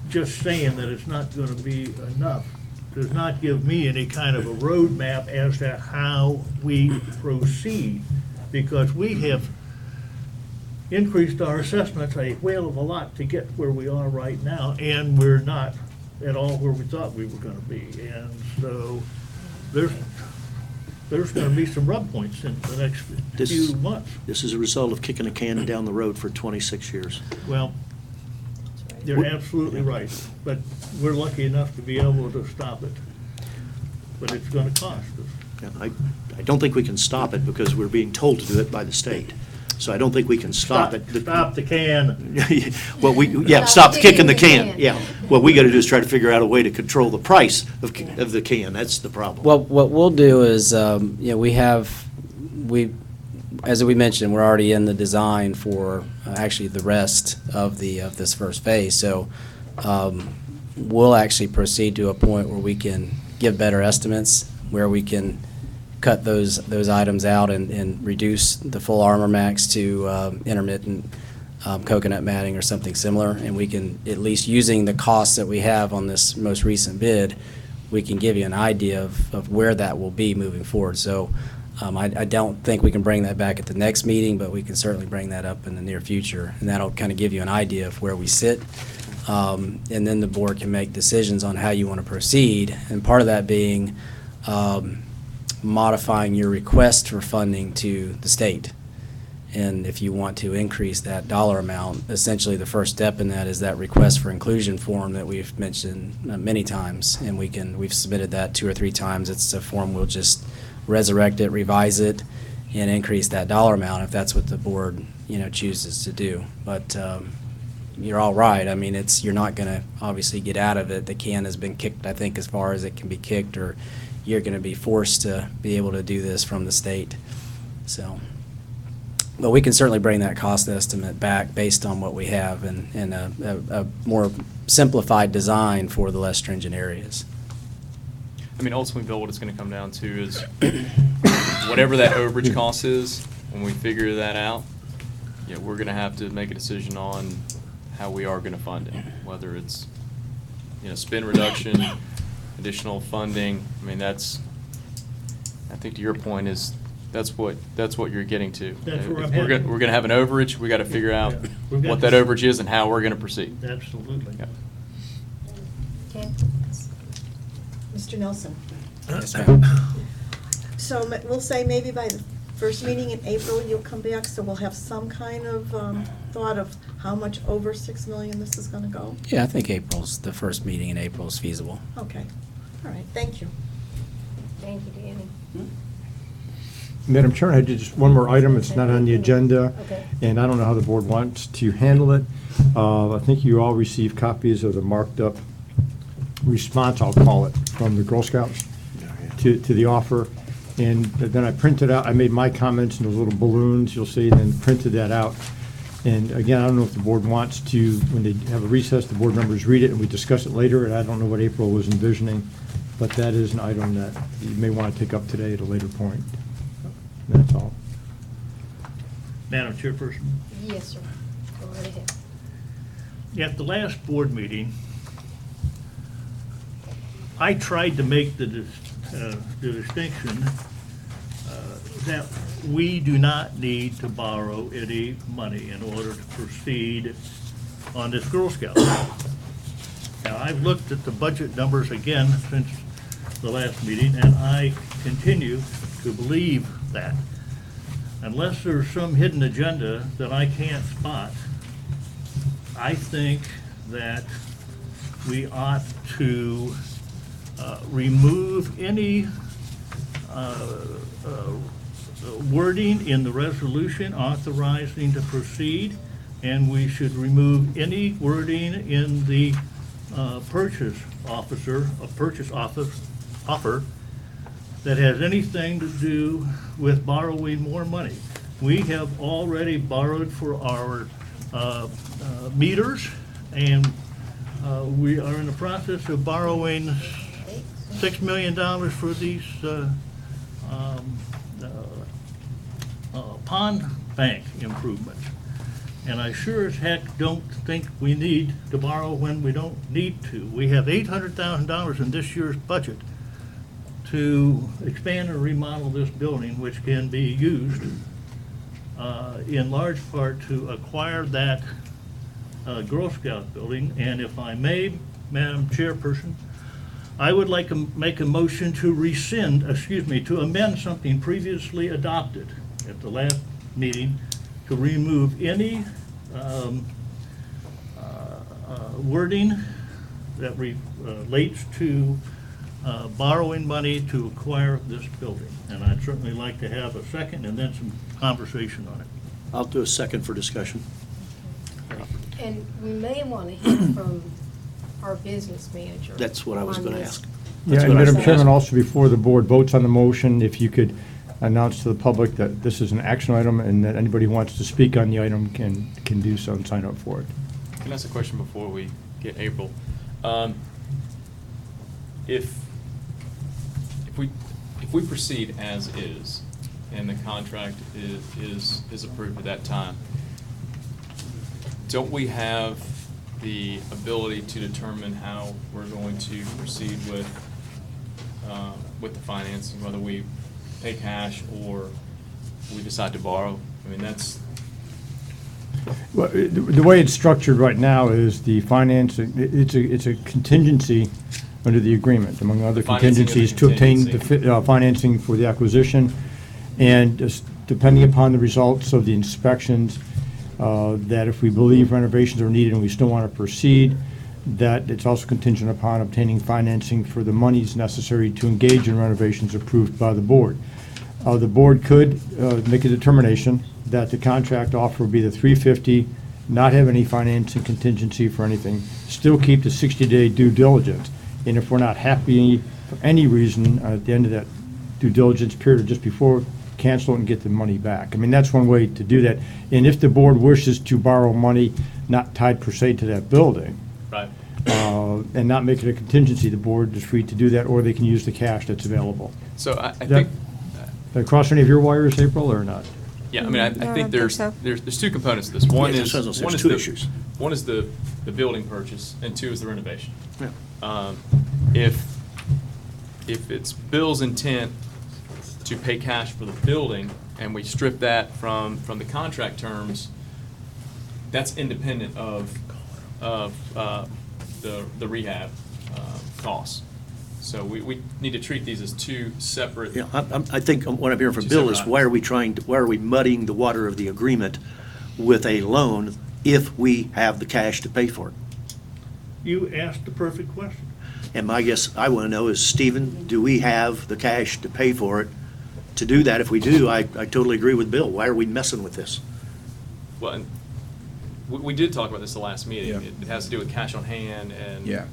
just saying that it's not going to be enough does not give me any kind of a roadmap as to how we proceed, because we have increased our assessments a whale of a lot to get where we are right now, and we're not at all where we thought we were going to be. And so there's going to be some rub points in the next few months. This is a result of kicking a can down the road for 26 years. Well, you're absolutely right, but we're lucky enough to be able to stop it. But it's going to cost us. And I don't think we can stop it because we're being told to do it by the state. So I don't think we can stop it. Stop the can. Well, stop kicking the can, yeah. What we got to do is try to figure out a way to control the price of the can. That's the problem. Well, what we'll do is, as we mentioned, we're already in the design for actually the rest of this first phase. So we'll actually proceed to a point where we can give better estimates, where we can cut those items out and reduce the full Armor Max to intermittent coconut matting or something similar. And we can, at least using the costs that we have on this most recent bid, we can give you an idea of where that will be moving forward. So I don't think we can bring that back at the next meeting, but we can certainly bring that up in the near future. And that'll kind of give you an idea of where we sit. And then the board can make decisions on how you want to proceed. And part of that being modifying your request for funding to the state. And if you want to increase that dollar amount, essentially the first step in that is that request for inclusion form that we've mentioned many times. And we've submitted that 2 or 3 times. It's a form we'll just resurrect it, revise it, and increase that dollar amount if that's what the board, chooses to do. But you're all right. I mean, you're not going to obviously get out of it. The can has been kicked, I think, as far as it can be kicked, or you're going to be forced to be able to do this from the state. So, but we can certainly bring that cost estimate back based on what we have and a more simplified design for the less stringent areas. I mean, ultimately, Bill, what it's going to come down to is whatever that overage cost is, when we figure that out, we're going to have to make a decision on how we are going to fund it, whether it's, spend reduction, additional funding. I mean, I think to your point is, that's what you're getting to. That's where If I'm we're heading. going to have an overage, we got to figure out We've got what that to- overage is and how we're going to proceed. Absolutely. Yeah. Okay. Mr. Nelson? Yes, ma'am. So we'll say maybe by the first meeting in April, you'll come back, so we'll have some kind of thought of how much over 6 million this is gonna go? Yeah, I think the first meeting in April is feasible. Okay, all right, thank you. Thank you, Danny. Madam Chair, I had just one more item. It's not on the agenda, Okay. and I don't know how the board wants to handle it. I think you all received copies of the marked up response, I'll call it, from the Girl Scouts to the offer. And then I printed out, I made my comments in those little balloons, you'll see, and then printed that out. And again, I don't know if the board wants to, when they have a recess, the board members read it and we discuss it later, and I don't know what April was envisioning, but that is an item that you may want to take up today at a later point. That's all. Madam Chairperson, Yes, sir. Go right ahead. at the last board meeting, I tried to make the distinction that we do not need to borrow any money in order to proceed on this Girl Scout. Now, I've looked at the budget numbers again since the last meeting, and I continue to believe that. Unless there's some hidden agenda that I can't spot, I think that we ought to remove any wording in the resolution authorizing to proceed, and we should remove any wording in the purchase offer that has anything to do with borrowing more money. We have already borrowed for our meters, and we are in the process of borrowing $6 million for these pond bank improvements. And I sure as heck don't think we need to borrow when we don't need to. We have $800,000 in this year's budget to expand and remodel this building, which can be used in large part to acquire that Girl Scout building. And if I may, Madam Chairperson, I would like to make a motion to to amend something previously adopted at the last meeting, to remove any wording that relates to borrowing money to acquire this building. And I'd certainly like to have a second and then some conversation on it. I'll do a second for discussion. And we may want to hear from our business manager. That's what I was on going to this. ask. Yeah, and Madam Chairman, also before the board votes on the motion, if you could announce to the public that this is an action item and that anybody who wants to speak on the item can do so and sign up for it. Can I ask a question before we get April? If we proceed as is, and the contract is approved at that time, don't we have the ability to determine how we're going to proceed with the financing, whether we pay cash or we decide to borrow? I mean, that's... Well, the way it's structured right now is the financing, it's a contingency under the agreement, among other The financing of the contingencies, to obtain contingency. the financing for the acquisition. And just depending upon the results of the inspections, that if we believe renovations are needed and we still want to proceed, that it's also contingent upon obtaining financing for the monies necessary to engage in renovations approved by the board. The board could make a determination that the contract offer would be the $350, not have any financing contingency for anything, still keep the 60-day due diligence. And if we're not happy for any reason at the end of that due diligence period or just before, cancel it and get the money back. I mean, that's one way to do that. And if the board wishes to borrow money not tied per se to that building, Right. And not make it a contingency, the board is free to do that, or they can use the cash that's available. So I That- think... Did I cross any of your wires, April, or not? Yeah, I mean, I No, I don't think think so. there's two components to this. One Yeah, is there's one is two the issues. one is the building purchase, and two is the renovation. Yeah. If it's Bill's intent to pay cash for the building, and we strip that from the contract terms, that's independent of the rehab costs. So we need to treat these as two separate. You know, I think what I'm hearing from Two Bill separate is why are we muddying the water of the agreement with a loan if we have the cash to pay for it? You asked the perfect question. And my guess, I want to know is, Stephen, do we have the cash to pay for it? To do that, if we do, I totally agree with Bill. Why are we messing with this? Well, and we did talk about this the last meeting. Yeah. It has to do with cash on hand and. Yeah.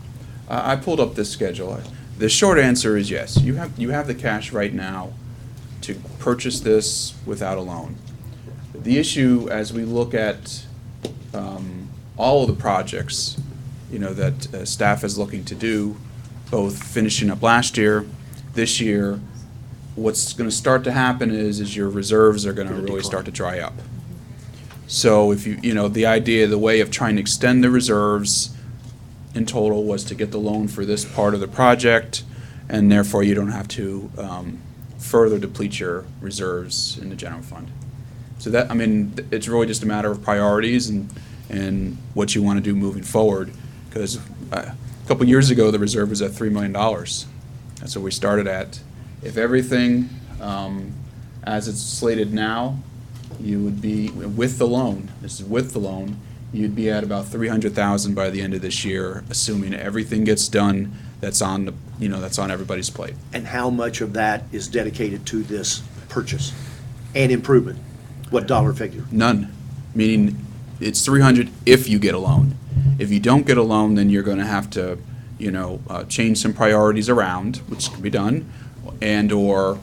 I pulled up this schedule. The short answer is yes. You have the cash right now to purchase this without a loan. The issue, as we look at all of the projects, that staff is looking to do, both finishing up last year, this year, what's going to start to happen is your reserves are going to really start to dry up. So if the idea, the way of trying to extend the reserves in total was to get the loan for this part of the project, and therefore you don't have to further deplete your reserves in the general fund. So that, it's really just a matter of priorities and what you want to do moving forward. Because a couple years ago, the reserve was at $3 million. That's what we started at. If everything, as it's slated now, you would be with the loan. This is with the loan. You'd be at about $300,000 by the end of this year, assuming everything gets done that's on that's on everybody's plate. And how much of that is dedicated to this purchase and improvement? What dollar figure? None. Meaning it's 300 if you get a loan. If you don't get a loan, then you're going to have to, change some priorities around, which can be done, and or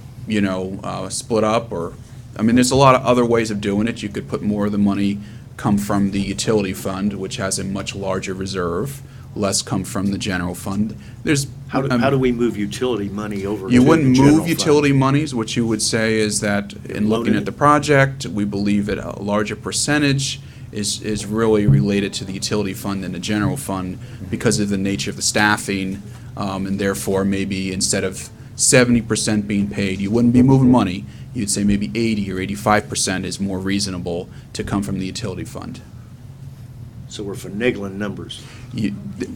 split up, or there's a lot of other ways of doing it. You could put more of the money come from the utility fund, which has a much larger reserve, less come from the general fund. How do we move utility money over to You the wouldn't general move fund? utility monies. What you would say is that in looking at the project, we believe that a larger percentage is really related to the utility fund than the general fund because of the nature of the staffing, and therefore maybe instead of 70% being paid, you wouldn't be moving money. You'd say maybe 80 or 85% is more reasonable to come from the utility fund. So we're finagling numbers.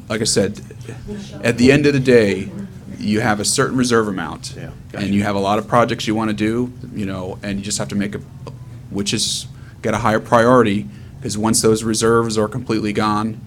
Like I said, at the end of the day, you have a certain reserve amount, Yeah, gotcha. and you have a lot of projects you want to do, and you just have to make which is got a higher priority, because once those reserves are completely gone,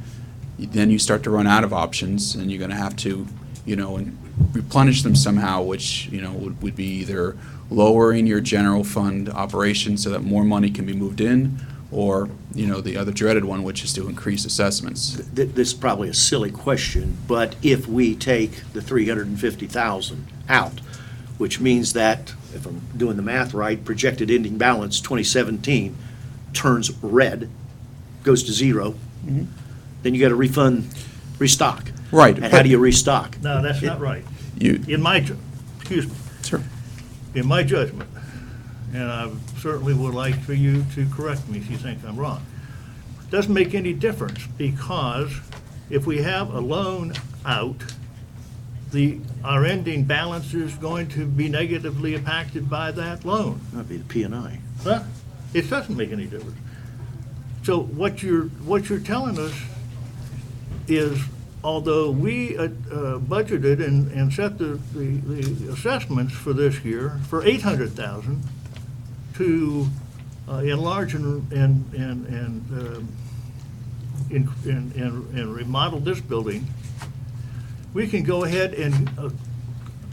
then you start to run out of options, and you're going to have to, and replenish them somehow, which, would be either lowering your general fund operation so that more money can be moved in, or, the other dreaded one, which is to increase assessments. This is probably a silly question, but if we take the $350,000 out, which means that, if I'm doing the math right, projected ending balance 2017 turns red, goes to zero, then you got to restock. Right. And how do you restock? No, that's not right. Excuse me. Sure. In my judgment, and I certainly would like for you to correct me if you think I'm wrong, doesn't make any difference, because if we have a loan out, our ending balance is going to be negatively impacted by that loan. That'd be the P&I. Huh? It doesn't make any difference. So what you're telling us is, although we budgeted and set the assessments for this year for $800,000 to enlarge and remodel this building, we can go ahead and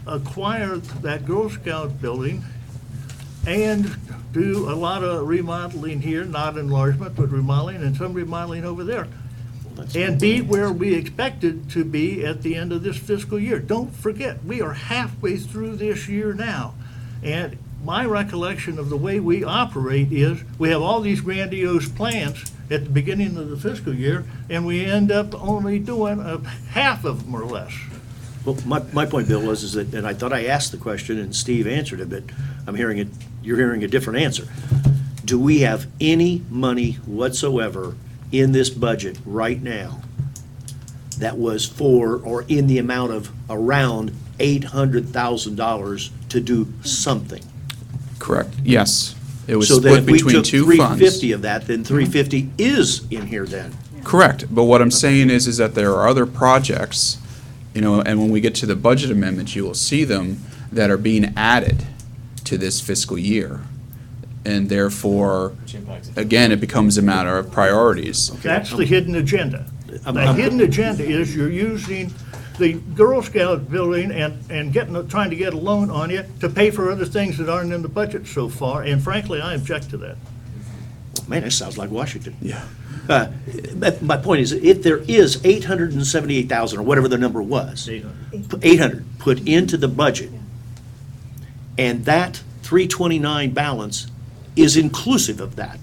acquire that Girl Scout building and do a lot of remodeling here, not enlargement, but remodeling, and some remodeling over there, and be where we expected to be at the end of this fiscal year. Don't forget, we are halfway through this year now, and my recollection of the way we operate is we have all these grandiose plans at the beginning of the fiscal year, and we end up only doing half of them or less. Well, my point, Bill, is that, and I thought I asked the question and Steve answered it, but you're hearing a different answer. Do we have any money whatsoever in this budget right now that was for or in the amount of around $800,000 to do something? Correct. Yes. It was So then split between two if we took funds. 350 of that, then 350 is in here then. Correct. But what I'm saying is that there are other projects you know, and when we get to the budget amendments, you will see them that are being added to this fiscal year. And therefore, again, it becomes a matter of priorities. That's the hidden agenda. The hidden agenda is you're using the Girl Scout building and trying to get a loan on it to pay for other things that aren't in the budget so far, and frankly, I object to that. Man, that sounds like Washington. Yeah. But my point is, if there is 878,000 or whatever the number was, 800 put into the budget, and that 329 balance is inclusive of that,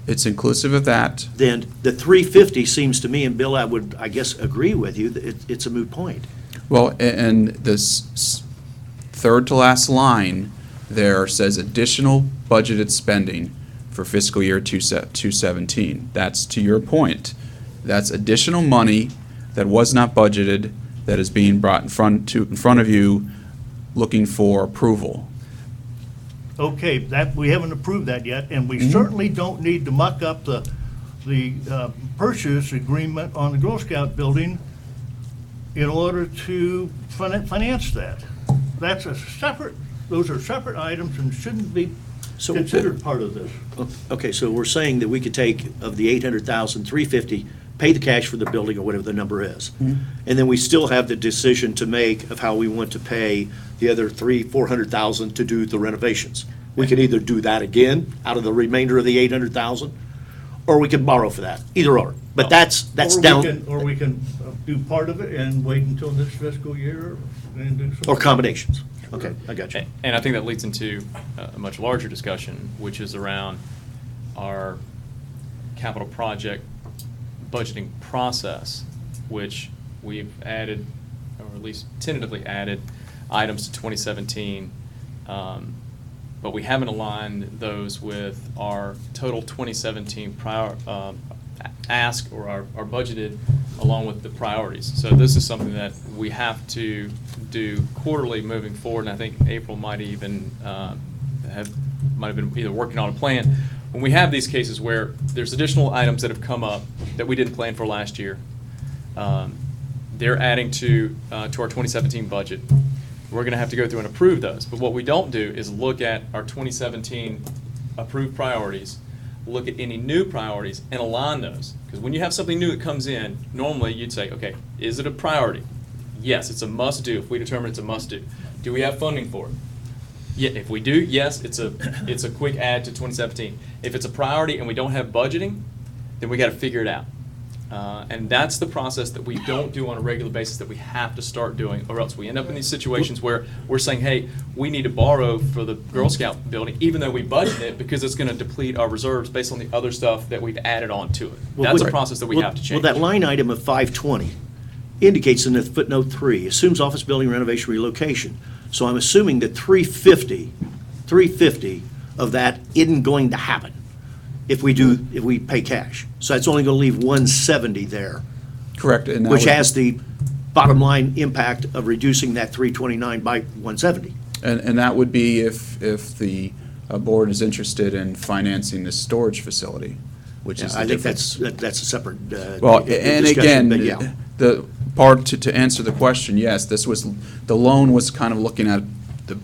It's inclusive of that. then the 350 seems to me, and Bill, I would, I guess, agree with you, that it's a moot point. Well, and this third to last line there says additional budgeted spending for fiscal year 217. That's to your point. That's additional money that was not budgeted that is being brought in front of you looking for approval. Okay, that, we haven't approved that yet, and we certainly don't need to muck up the purchase agreement on the Girl Scout building in order to finance that. That's a separate, those are separate items and shouldn't be considered part of this. Okay, so we're saying that we could take of the 800,000, 350, pay the cash for the building or whatever the number is. And then we still have the decision to make of how we want to pay the other 400,000 to do the renovations. We can either do that again out of the remainder of the 800,000, or we can borrow for that, either or. But that's down. Or we can do part of it and wait until this fiscal year and do some. Or combinations. Okay, I got you. And I think that leads into a much larger discussion, which is around our capital project budgeting process, which we've added, or at least tentatively added, items to 2017, but we haven't aligned those with our total 2017 ask or our budgeted along with the priorities. So this is something that we have to do quarterly moving forward, and I think April might even have been either working on a plan. When we have these cases where there's additional items that have come up that we didn't plan for last year, they're adding to our 2017 budget. We're going to have to go through and approve those. But what we don't do is look at our 2017 approved priorities, look at any new priorities, and align those. Because when you have something new that comes in, normally you'd say, okay, is it a priority? Yes, it's a must-do if we determine it's a must-do. Do we have funding for it? Yeah, if we do, yes, it's a quick add to 2017. If it's a priority and we don't have budgeting, then we got to figure it out. And that's the process that we don't do on a regular basis that we have to start doing, or else we end up in these situations where we're saying, hey, we need to borrow for the Girl Scout building, even though we budgeted it, because it's going to deplete our reserves based on the other stuff that we've added on to it. That's a process that we have to change. Well, that line item of 520 indicates in the footnote 3, assumes office building renovation relocation. So I'm assuming that 350 of that isn't going to happen if we pay cash. So it's only going to leave 170 there. Correct. And that which would- has the bottom line impact of reducing that 329 by 170. And that would be if the board is interested in financing this storage facility, which is the I think difference. that's a separate Well, and discussion, but again, yeah. the part to answer the question, yes, the loan was kind of looking at the,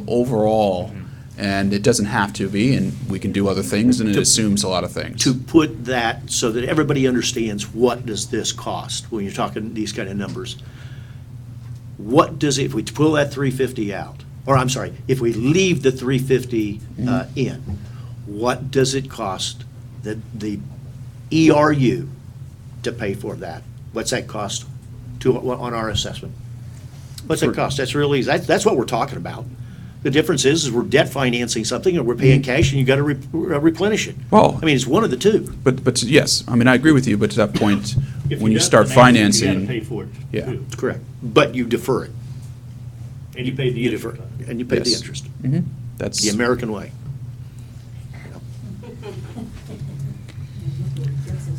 overall, and it doesn't have to be, and we can do other things, and it assumes a lot of things. To put that so that everybody understands what does this cost when you're talking these kind of numbers. What does it, if we pull that 350 out, or I'm sorry, if we leave the 350 in, what does it cost the ERU to pay for that? What's that cost on our assessment? What's that cost? That's really, that's what we're talking about. The difference is we're debt financing something, or we're paying cash, and you got to replenish it. Well, I mean, it's one of the two. But yes, I mean, I agree with you, but to that point, If when you got start financing, financing. you gotta pay for it. Yeah. too. That's correct. But you defer it. And you pay the You interest. defer it, and you pay the Yes. interest. That's. The American way.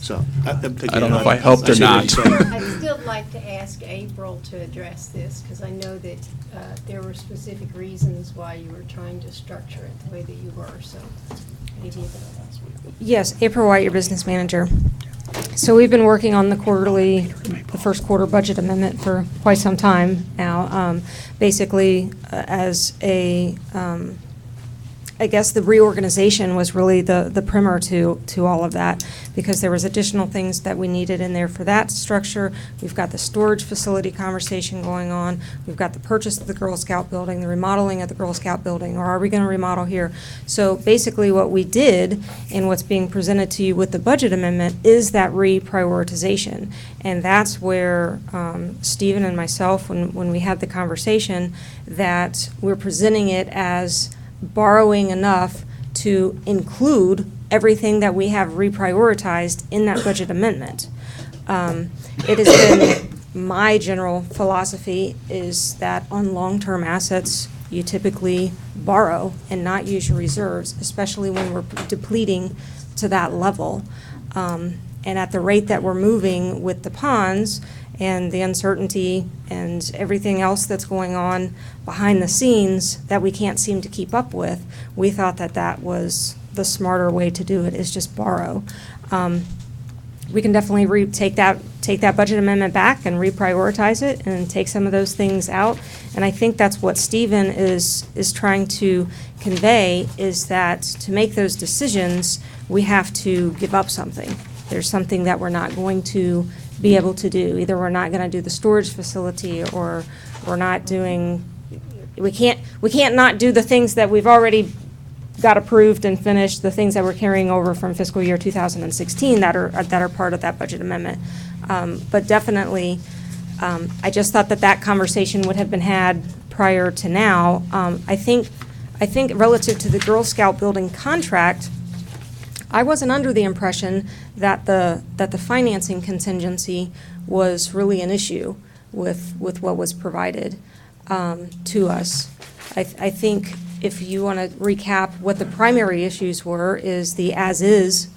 So. I don't know if I helped or not. I'd still like to ask April to address this, because I know that there were specific reasons why you were trying to structure it the way that you were, so maybe. Yes, April White, your business manager. So we've been working on the first quarter budget amendment for quite some time now. Basically, as I guess the reorganization was really the primer to all of that, because there was additional things that we needed in there for that structure. We've got the storage facility conversation going on. We've got the purchase of the Girl Scout building, the remodeling of the Girl Scout building, or are we going to remodel here? So basically what we did, and what's being presented to you with the budget amendment, is that reprioritization. And that's where Stephen and myself, when we had the conversation, that we're presenting it as borrowing enough to include everything that we have reprioritized in that budget amendment. It has been my general philosophy is that on long-term assets, you typically borrow and not use your reserves, especially when we're depleting to that level. And at the rate that we're moving with the ponds and the uncertainty and everything else that's going on behind the scenes that we can't seem to keep up with, we thought that that was the smarter way to do it, is just borrow. We can definitely take that budget amendment back and reprioritize it and take some of those things out. And I think that's what Stephen is trying to convey, is that to make those decisions, we have to give up something. There's something that we're not going to be able to do. Either we're not going to do the storage facility, or we're not doing, we can't not do the things that we've already got approved and finished, the things that we're carrying over from fiscal year 2016 that are part of that budget amendment. But definitely, I just thought that conversation would have been had prior to now. I think relative to the Girl Scout building contract, I wasn't under the impression that the financing contingency was really an issue with what was provided to us. I think if you want to recap what the primary issues were, is the as-is.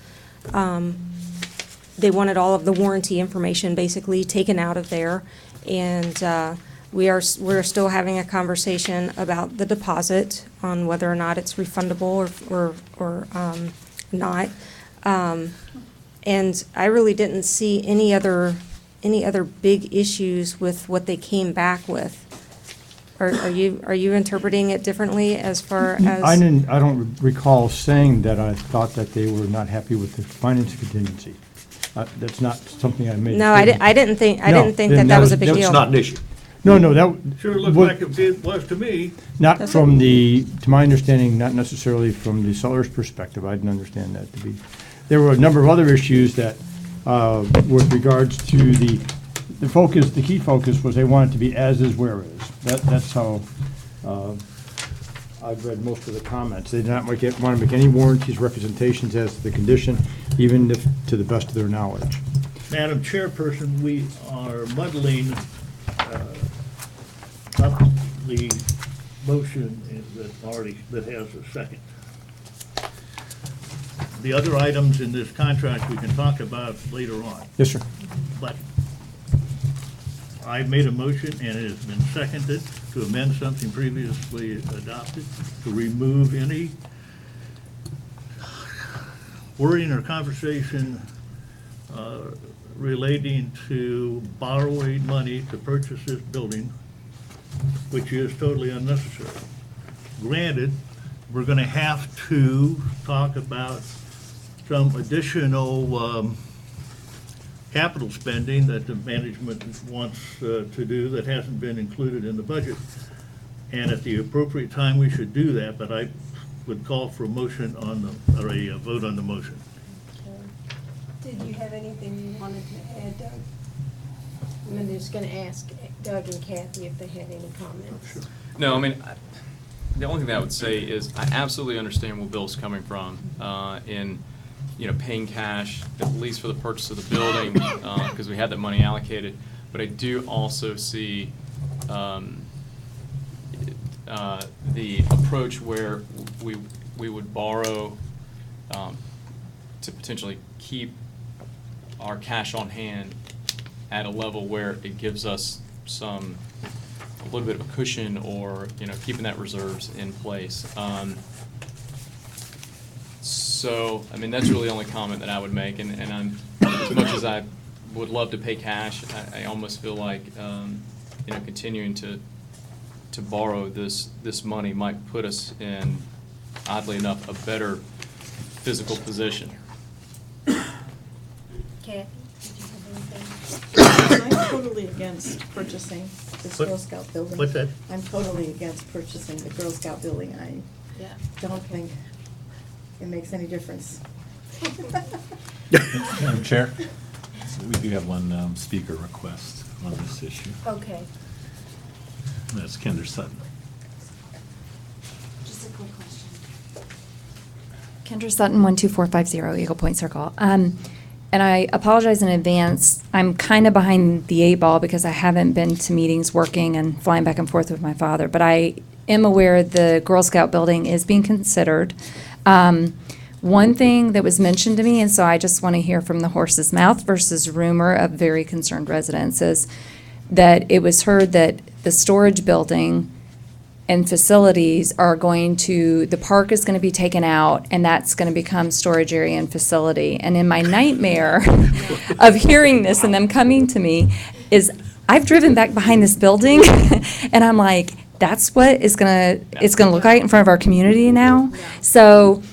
They wanted all of the warranty information basically taken out of there, and we're still having a conversation about the deposit on whether or not it's refundable or not. And I really didn't see any other big issues with what they came back with. Are you interpreting it differently as far as? I don't recall saying that I thought that they were not happy with the financing contingency. That's not something I made. No, I didn't think that was a big deal. That's not an issue. No, that. Sure looked like it was to me. Not Does from to my understanding, not necessarily from the seller's perspective. I didn't understand that to be. There were a number of other issues that, with regards to the focus, the key focus was they wanted to be as is, where is. That's how I've read most of the comments. They did not want to make any warranties, representations as to the condition, even if to the best of their knowledge. Madam Chairperson, we are muddling up the motion that has a second. The other items in this contract we can talk about later on. Yes, sir. But I made a motion, and it has been seconded, to amend something previously adopted, to remove any wording or conversation relating to borrowing money to purchase this building, which is totally unnecessary. Granted, we're going to have to talk about some additional capital spending that the management wants to do that hasn't been included in the budget. And at the appropriate time, we should do that, but I would call for a motion or a vote on the motion. Did you have anything you wanted to add, Doug? I'm just going to ask Doug and Kathy if they had any comments. Sure. No, I mean, the only thing that I would say is I absolutely understand where Bill's coming from in, paying cash, at least for the purchase of the building, because we had that money allocated. But I do also see the approach where we would borrow to potentially keep our cash on hand at a level where it gives us a little bit of a cushion, or keeping that reserves in place. So I mean, that's really the only comment that I would make, and I'm as much as I would love to pay cash, I almost feel like, you know, continuing to borrow this money might put us in, oddly enough, a better physical position. Kathy, did you have anything? I'm totally against purchasing this What- Girl Scout building. what's that? I'm totally against purchasing the Girl Scout building. I Yeah. don't think it makes any difference. Madam Chair, we do have one speaker request on this issue. Okay. That's Kendra Sutton. Just a quick question. Kendra Sutton, 12450 Eagle Point Circle. And I apologize in advance. I'm kind of behind the 8 ball because I haven't been to meetings working and flying back and forth with my father. But I am aware the Girl Scout building is being considered. One thing that was mentioned to me, and so I just want to hear from the horse's mouth versus rumor of very concerned residents, is that it was heard that the storage building and facilities are going to, the park is going to be taken out, and that's going to become storage area and facility. And in my nightmare of hearing this and them coming to me is, I've driven back behind this building, and I'm like, that's what it's going to look like in front of our community now. So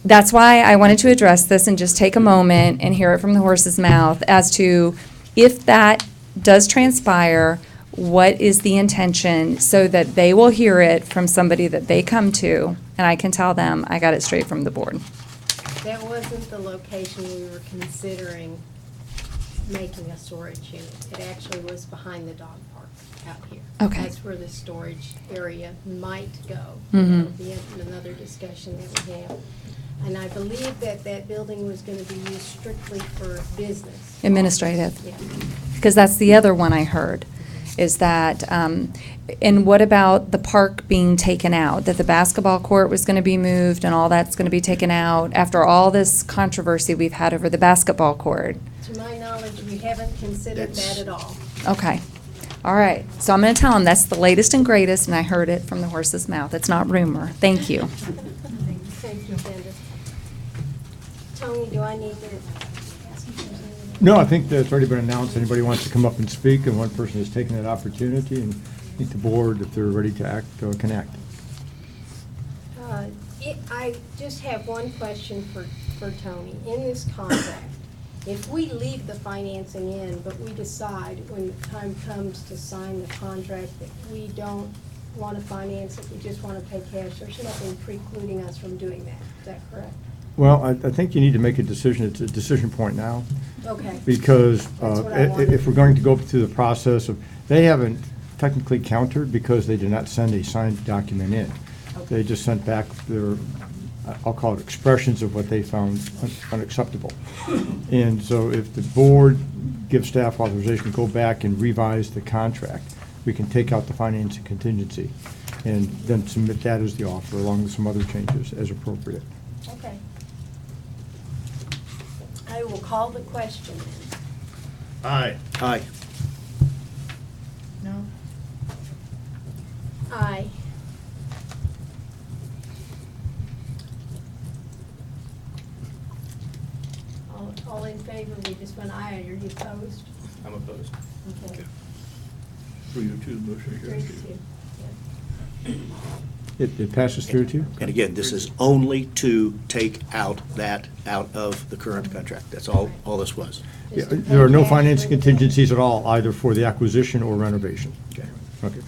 that's why I wanted to address this and just take a moment and hear it from the horse's mouth as to if that does transpire, what is the intention, so that they will hear it from somebody that they come to, and I can tell them I got it straight from the board. That wasn't the location we were considering making a storage unit. It actually was behind the dog park out here. Okay. That's where the storage area might go. Mhm. That'll be another discussion that we have. And I believe that that building was going to be used strictly for business. Administrative. Yeah. Because that's the other one I heard, is that, and what about the park being taken out? That the basketball court was going to be moved and all that's going to be taken out after all this controversy we've had over the basketball court? To my knowledge, we haven't considered that at all. Okay. All right. So I'm going to tell them that's the latest and greatest, and I heard it from the horse's mouth. It's not rumor. Thank you. Thank you, Linda. Tony, do I need to ask you something? No, I think that's already been announced. Anybody wants to come up and speak, and one person has taken that opportunity, and I think the board, if they're ready to act, can act. I just have one question for Tony. In this contract, if we leave the financing in, but we decide when the time comes to sign the contract that we don't want to finance it, we just want to pay cash, there's nothing precluding us from doing that. Is that correct? Well, I think you need to make a decision. It's a decision point now. Okay. Because That's what I wanted. if we're going to go through the process of, they haven't technically countered because they did not send a signed document in. They just sent back their, I'll call it expressions of what they found unacceptable. And so if the board gives staff authorization to go back and revise the contract, we can take out the financing contingency and then submit that as the offer along with some other changes as appropriate. Okay. I will call the question then. Aye. Aye. No? Aye. All in favor, we just went aye, are you opposed? I'm opposed. Okay. 302, motion carries. 3-2, yeah. It passes through to you? And again, this is only to take out that out of the current contract. That's all this was. Yeah, there are no financing contingencies at all, either for the acquisition or renovation. Okay. Okay.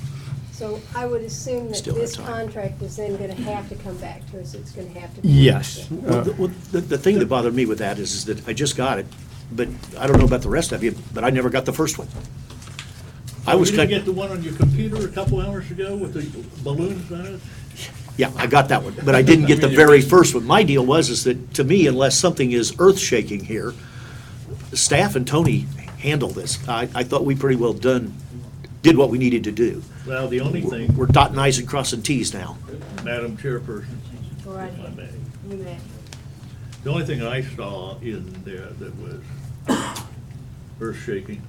So I would assume that Still have this time. contract is then going to have to come back to us, it's going to have to be. Yes. Well, the thing that bothered me with that is that I just got it, but I don't know about the rest of you, but I never got the first one. I was You didn't kind get the one on your computer a couple hours ago with the balloons on it? Yeah, I got that one, but I didn't get the very first one. My deal was that, to me, unless something is earth-shaking here, staff and Tony handle this. I thought we pretty well did what we needed to do. Well, the only thing, We're dotting i's and crossing t's now. Madam Chairperson, Go right if I ahead. may. You may. The only thing I saw in there that was earth-shaking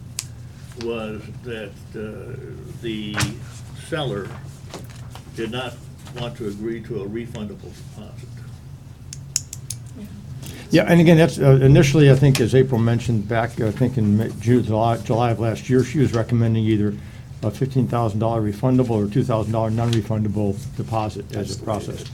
was that the seller did not want to agree to a refundable deposit. Yeah, and again, that's, initially, I think, as April mentioned, back, I think in June, July of last year, she was recommending either a $15,000 refundable or $2,000 non-refundable deposit as a process.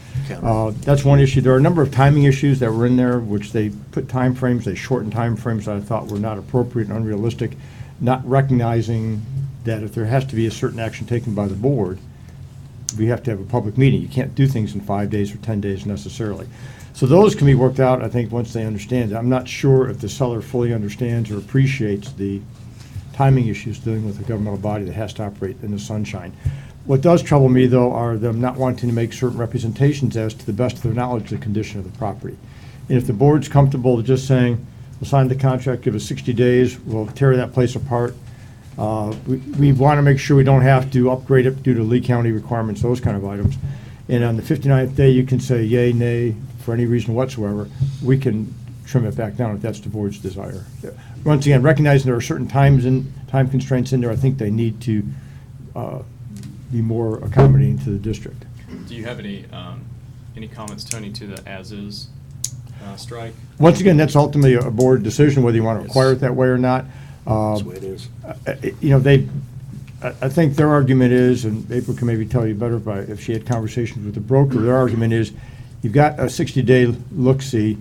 That's one issue. There are a number of timing issues that were in there, which they put timeframes, they shortened timeframes that I thought were not appropriate and unrealistic, not recognizing that if there has to be a certain action taken by the board, we have to have a public meeting. You can't do things in 5 days or 10 days necessarily. So those can be worked out, I think, once they understand it. I'm not sure if the seller fully understands or appreciates the timing issues dealing with a governmental body that has to operate in the sunshine. What does trouble me, though, are them not wanting to make certain representations as to the best of their knowledge of the condition of the property. And if the board's comfortable just saying, we'll sign the contract, give us 60 days, we'll tear that place apart, we want to make sure we don't have to upgrade it due to Lee County requirements, those kind of items. And on the 59th day, you can say yay, nay, for any reason whatsoever. We can trim it back down if that's the board's desire. Once again, recognizing there are certain times and time constraints in there, I think they need to be more accommodating to the district. Do you have any comments, Tony, to the as-is strike? Once again, that's ultimately a board decision whether you want to require it that way or not. That's the way it is. You know, I think their argument is, and April can maybe tell you better if she had conversations with the broker, their argument is you've got a 60-day look-see.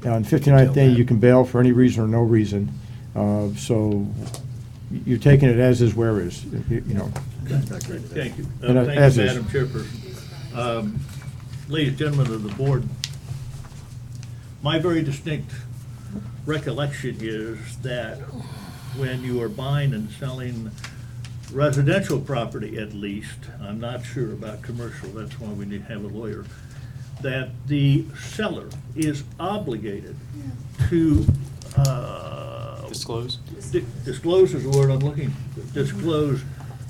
On 59th day, you can bail for any reason or no reason. So you're taking it as is, where is, you know. Thank you. And Thank as you, is. Madam Chairperson. Ladies and gentlemen of the board, my very distinct recollection is that when you are buying and selling residential property, at least, I'm not sure about commercial, that's why we need to have a lawyer, that the seller is obligated to Disclose? Disclose is the word I'm looking for. Disclose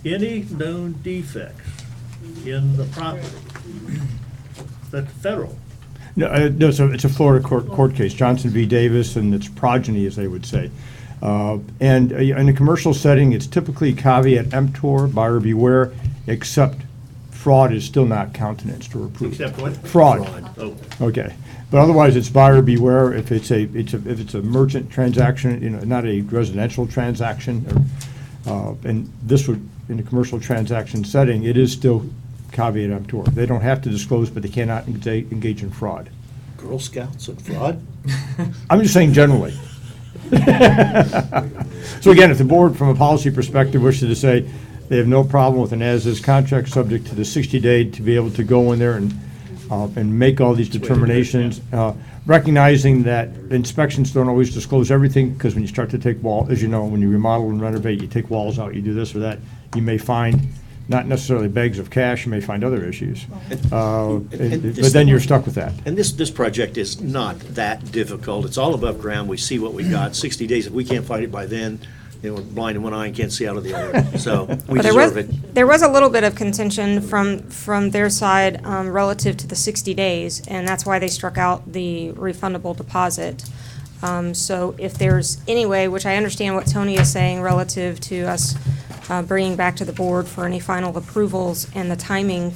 any known defects in the property. That's federal. No, so it's a Florida court case, Johnson v. Davis, and its progeny, as they would say. And in a commercial setting, it's typically caveat emptor, buyer beware, except fraud is still not countenanced or approved. Except what? Fraud. Oh. Okay. But otherwise, it's buyer beware if it's a merchant transaction, you know, not a residential transaction. And this would, in a commercial transaction setting, it is still caveat emptor. They don't have to disclose, but they cannot engage in fraud. Girl Scouts and fraud? I'm just saying generally. So again, if the board, from a policy perspective, wishes to say they have no problem with an as-is contract subject to the 60-day to be able to go in there and make all these determinations, recognizing that inspections don't always disclose everything, because when you start to take as you know, when you remodel and renovate, you take walls out, you do this or that, you may find not necessarily bags of cash, you may find other issues. But then you're stuck with that. And this project is not that difficult. It's all above ground. We see what we got. 60 days, if we can't find it by then, we're blind in one eye and can't see out of the other. So we But deserve it. there was a little bit of contention from their side relative to the 60 days, and that's why they struck out the refundable deposit. So if there's any way, which I understand what Tony is saying relative to us bringing back to the board for any final approvals and the timing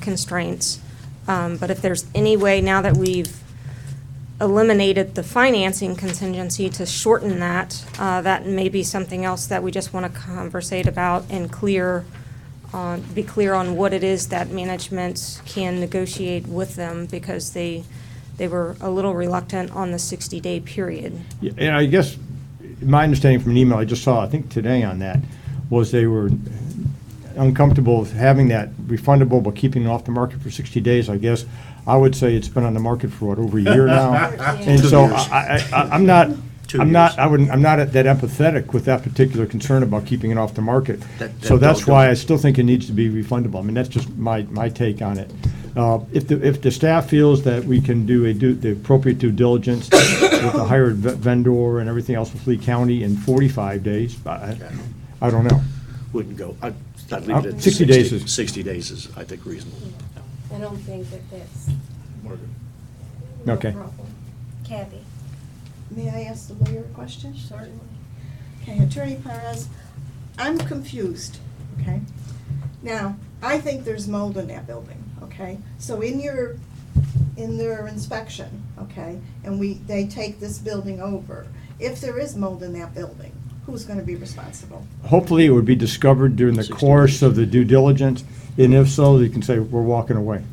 constraints, but if there's any way, now that we've eliminated the financing contingency, to shorten that, that may be something else that we just want to conversate about and be clear on what it is that management can negotiate with them, because they were a little reluctant on the 60-day period. Yeah, and I guess my understanding from an email I just saw, I think today on that, was they were uncomfortable with having that refundable but keeping it off the market for 60 days, I guess. I would say it's been on the market for, over a year now? And so I'm not that empathetic with that particular concern about keeping it off the market. So that's why I still think it needs to be refundable. I mean, that's just my take on it. If the staff feels that we can do the appropriate due diligence with the hired vendor and everything else with Lee County in 45 days, I don't know. Wouldn't go. I'd leave it at 60 days is. 60 days is, I think, reasonable. I don't think that's Okay. a problem. Kathy? May I ask the lawyer a question? Certainly. Okay, Attorney Perez, I'm confused, okay? Now, I think there's mold in that building, okay? So in their inspection, okay? And they take this building over. If there is mold in that building, who's gonna be responsible? Hopefully, it would be discovered during the 60 course days. of the due diligence, and if so, they can say, we're walking away.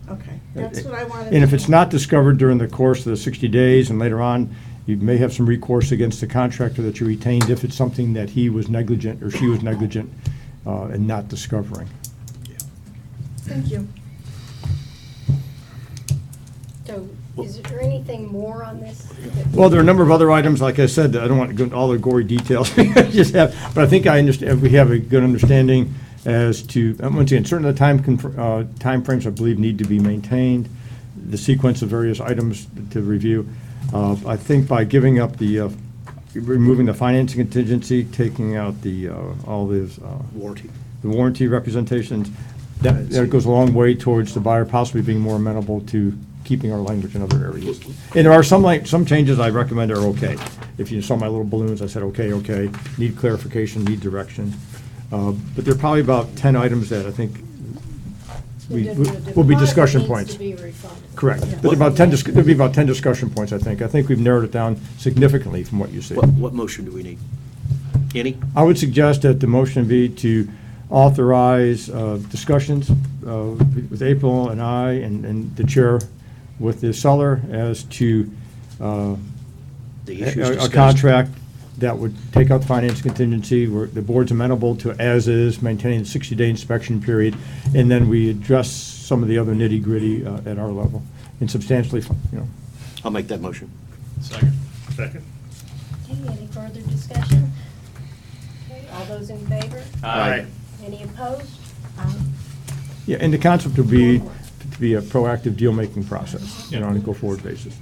Okay, that's what I wanted. And if to it's know. not discovered during the course of the 60 days and later on, you may have some recourse against the contractor that you retained if it's something that he was negligent or she was negligent in not discovering. Thank you. So, is there anything more on this? Well, there are a number of other items, like I said, I don't want to go into all the gory details. Just have, but I think I understand, we have a good understanding as to, once again, certain of the timeframes I believe need to be maintained, the sequence of various items to review. I think by giving up the, removing the financing contingency, taking out the, all these, Warranty. the warranty representations, that goes a long way towards the buyer possibly being more amenable to keeping our language in other areas. And there are some changes I recommend are okay. If you saw my little balloons, I said, okay, need clarification, need direction. But there are probably about 10 items that I think will be discussion points. Needs to be refunded. Correct. But there'll be about 10 discussion points, I think. I think we've narrowed it down significantly from what you see. What motion do we need? Any? I would suggest that the motion be to authorize discussions with April and I and the chair with the seller as to The issues a discussed. contract that would take out the finance contingency, where the board's amenable to as is, maintaining the 60-day inspection period, and then we address some of the other nitty-gritty at our level, and substantially, I'll make that motion. Second. Second? Okay, any further discussion? Okay, all those in favor? Aye. Any opposed? Yeah, and the concept would be to be a proactive deal-making process, on a go-forward basis.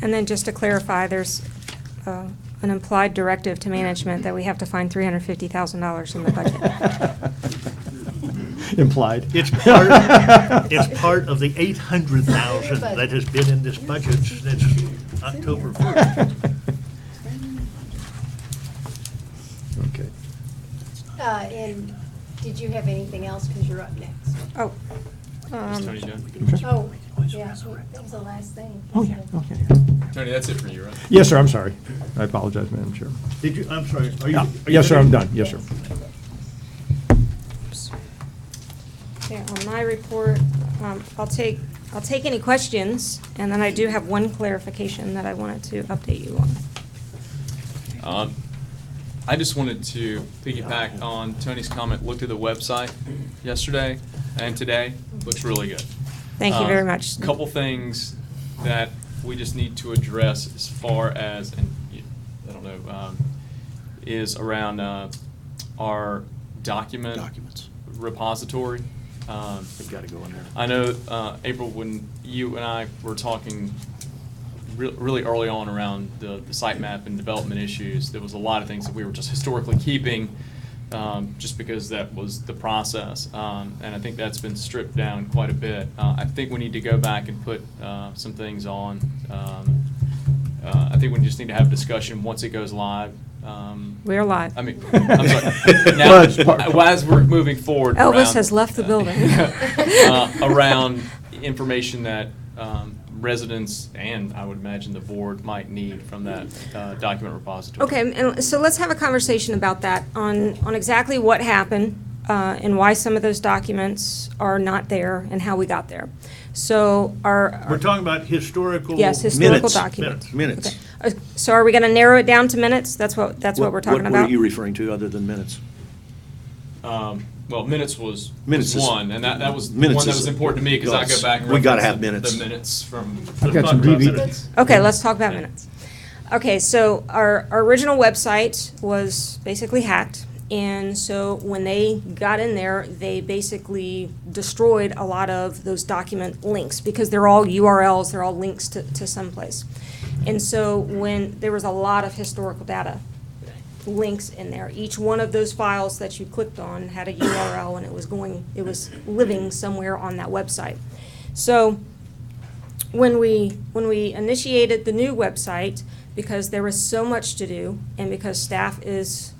And then just to clarify, there's an implied directive to management that we have to find $350,000 in the budget. Implied. It's part of the 800,000 that has been in this budget since October 1st. Okay. And did you have anything else, because you're up next? Oh. Is Tony done? Oh, yeah, that was the last thing. Oh, yeah, okay. Tony, that's it for you, right? Yes, sir, I'm sorry. I apologize, Madam Chair. Did you, I'm sorry, are you? Yeah. are you Yes, sir, I'm finished? done. Yes, sir. Okay, on my report, I'll take any questions, and then I do have one clarification that I wanted to update you on. I just wanted to piggyback on Tony's comment, looked at the website yesterday and today, looks really good. Thank you very much. Couple things that we just need to address as far as, and I don't know, is around our Documents. repository. They've got to go in there. I know, April, when you and I were talking really early on around the sitemap and development issues, there was a lot of things that we were just historically keeping, just because that was the process. And I think that's been stripped down quite a bit. I think we need to go back and put some things on. I think we just need to have a discussion once it goes live. We're live. I mean, I'm sorry. Now, as we're moving forward. Elvis around, has left the building. Around information that residents and I would imagine the board might need from that document repository. Okay, and so let's have a conversation about that, on exactly what happened, and why some of those documents are not there, and how we got there. So We're talking about historical. Yes, historical Minutes. documents. Minutes. Okay. So are we going to narrow it down to minutes? That's what we're talking What about? are you referring to other than minutes? Well, minutes was Minutes is- one, and that was the minutes one that is- was important to me, because I go back and We gotta reference have minutes. the minutes from. I've got some DV. Okay, let's talk about minutes. Okay, so our original website was basically hacked, and so when they got in there, they basically destroyed a lot of those document links, because they're all URLs, they're all links to someplace. And so when, there was a lot of historical data links in there. Each one of those files that you clicked on had a URL, and it was living somewhere on that website. So when we initiated the new website, because there was so much to do, and because staff is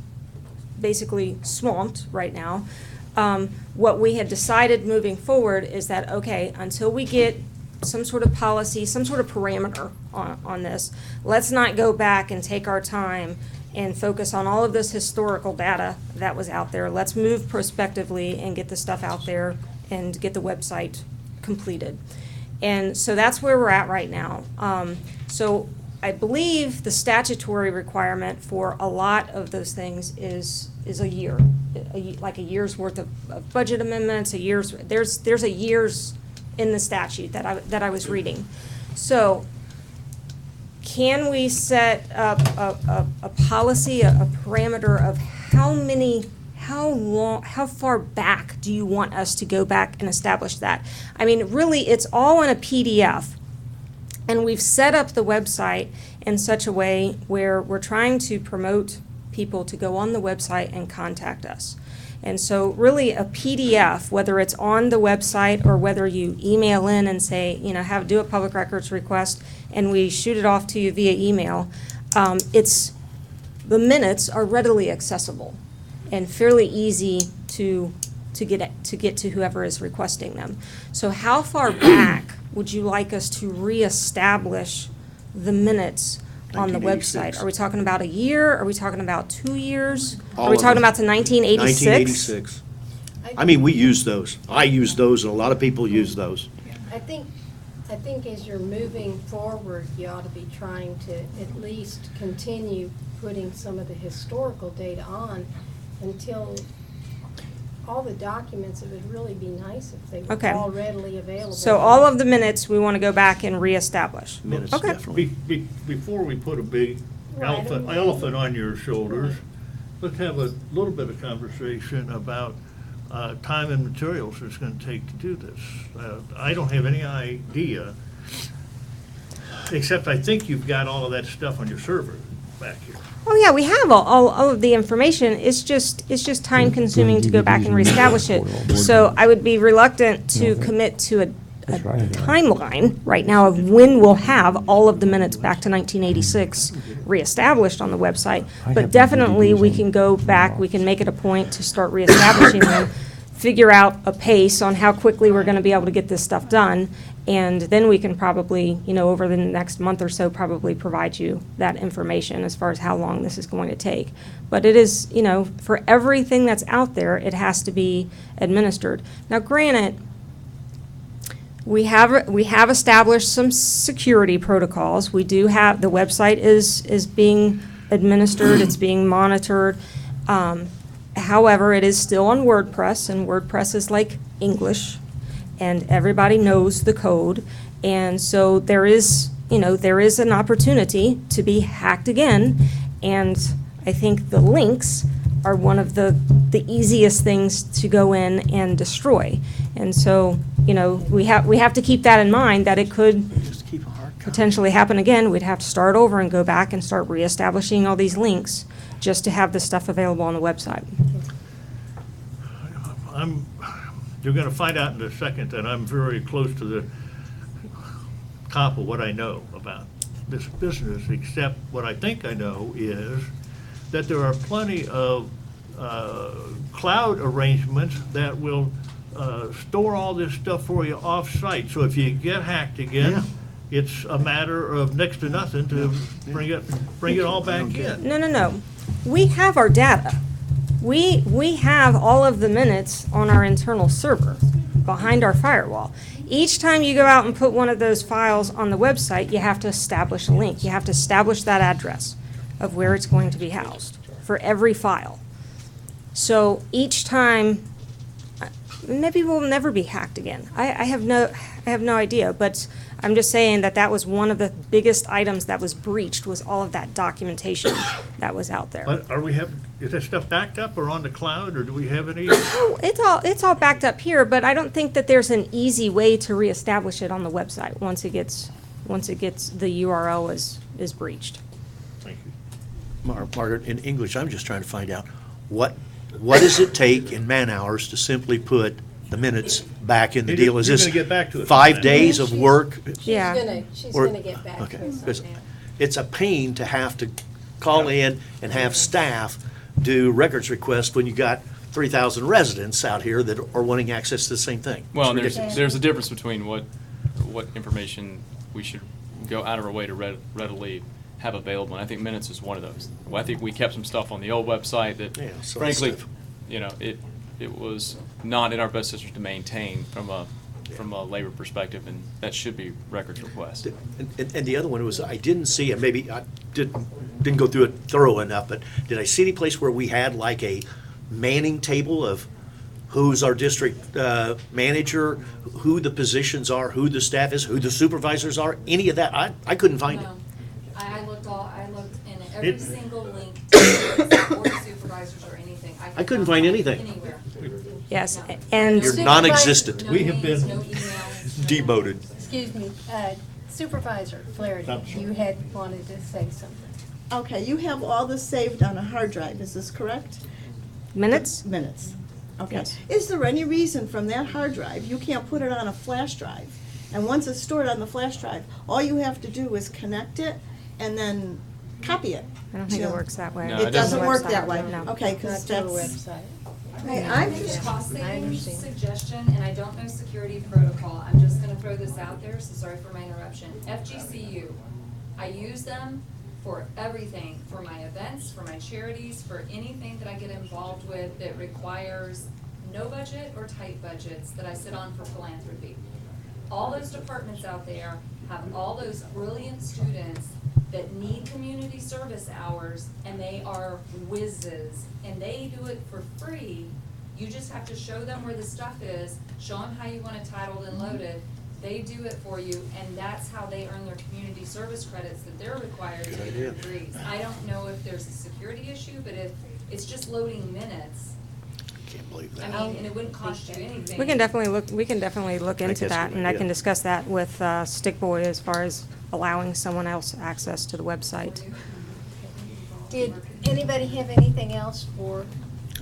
basically swamped right now, what we had decided moving forward is that, okay, until we get policy, some sort of parameter on this. Let's not go back and take our time and focus on all of this historical data that was out there. Let's move prospectively and get the stuff out there and get the website completed. And so that's where we're at right now. So I believe the statutory requirement for a lot of those things is a year, like a year's worth of budget amendments, there's a year's in the statute that I was reading. So can we set up a policy, a parameter of how far back do you want us to go back and establish that? I mean, really, it's all in a PDF. And we've set up the website in such a way where we're trying to promote people to go on the website and contact us. And so really a PDF, whether it's on the website or whether you email in and say, do a public records request and we shoot it off to you via email, the minutes are readily accessible and fairly easy to get to whoever is requesting them. So how far back would you like us to reestablish the minutes on the website? Are we talking about a year? Are we talking about 2 years? Are we talking about to 1986? 1986. I mean, we use those. I use those, and a lot of people use those. I think as you're moving forward, you ought to be trying to at least continue putting some of the historical data on until all the documents. It would really be nice if they were all readily available. So all of the minutes we want to go back and reestablish. Minutes, Okay. definitely. Before we put a big elephant on your shoulders, let's have a little bit of conversation about time and materials it's going to take to do this. I don't have any idea, except I think you've got all of that stuff on your server back here. Oh, yeah, we have all of the information. It's just time consuming to go back and reestablish it. So I would be reluctant to commit to a timeline right now of when we'll have all of the minutes back to 1986 reestablished on the website. But definitely we can go back, we can make it a point to start reestablishing them, figure out a pace on how quickly we're going to be able to get this stuff done. And then we can probably, over the next month or so, probably provide you that information as far as how long this is going to take. But it is, for everything that's out there, it has to be administered. Now, granted, we have established some security protocols. We do have, the website is being administered, it's being monitored. However, it is still on WordPress, and WordPress is like English, and everybody knows the code. And so there is an opportunity to be hacked again, and I think the links are one of the easiest things to go in and destroy. And so, we have to keep that in mind, that it could potentially happen again. We'd have to start over and go back and start reestablishing all these links just to have this stuff available on the website. You're going to find out in a second that I'm very close to the top of what I know about this business, except what I think I know is that there are plenty of cloud arrangements that will store all this stuff for you off-site. So if you get hacked again, it's a matter of next to nothing to bring it all back in. No. We have our data. We have all of the minutes on our internal server behind our firewall. Each time you go out and put one of those files on the website, you have to establish a link. You have to establish that address of where it's going to be housed for every file. So each time, maybe we'll never be hacked again. I have no idea, but I'm just saying that was one of the biggest items that was breached, was all of that documentation that was out there. But is that stuff backed up or on the cloud, or do we have any? Oh, it's all backed up here, but I don't think that there's an easy way to reestablish it on the website once it gets the URL is breached. Thank you. Margaret, in English, I'm just trying to find out, what does it take in man-hours to simply put the minutes back in the deal? Is this You're gonna get back to it. 5 days of work? Yeah. She's Or- gonna get back Okay. to us on Because that. it's a pain to have to call in and have staff do records requests when you got 3,000 residents out here that are wanting access to the same thing. Well, It's there's ridiculous. there's a difference between what what information we should go out of our way to readily have available. And I think minutes is one of those. Well, I think we kept some stuff on the old website that, Yeah, some frankly, stuff. it was not in our best interest to maintain from a labor perspective, and that should be records request. And the other one was, I didn't see, and maybe I didn't go through it thorough enough, but did I see any place where we had like a manning table of who's our district manager, who the positions are, who the staff is, who the supervisors are, any of that? I couldn't find it. No. I looked in every It- single link to the board of supervisors or anything. I couldn't find anything. Anywhere. Yes, No. and. You're non-existent. No We have names, been no emails. Demoted. Excuse me, Supervisor Flaherty, you had wanted to say something. Okay, you have all this saved on a hard drive, is this correct? Minutes? Minutes. Okay. Yes. Is there any reason from that hard drive, you can't put it on a flash drive? And once it's stored on the flash drive, all you have to do is connect it and then copy it. I don't think it to- works that way. No, It doesn't work that way? No. Okay, Not because to the that's. website. I'm It's just, a cost I savings understand. suggestion, and I don't know security protocol. I'm just gonna throw this out there, so sorry for my interruption. FGCU, I use them for everything, for my events, for my charities, for anything that I get involved with that requires no budget or tight budgets that I sit on for philanthropy. All those departments out there have all those brilliant students that need community service hours, and they are whizzes, and they do it for free. You just have to show them where the stuff is, show them how you want it titled and loaded. They do it for you, and that's how they earn their community service credits that they're required to get their degrees. I don't know if there's a security issue, but if it's just loading minutes, Can't believe I that. mean, and it wouldn't cost you anything. We can definitely look into guess that, we- and I can yeah. discuss that with Stick Boy as far as allowing someone else access to the website. Did anybody have anything else for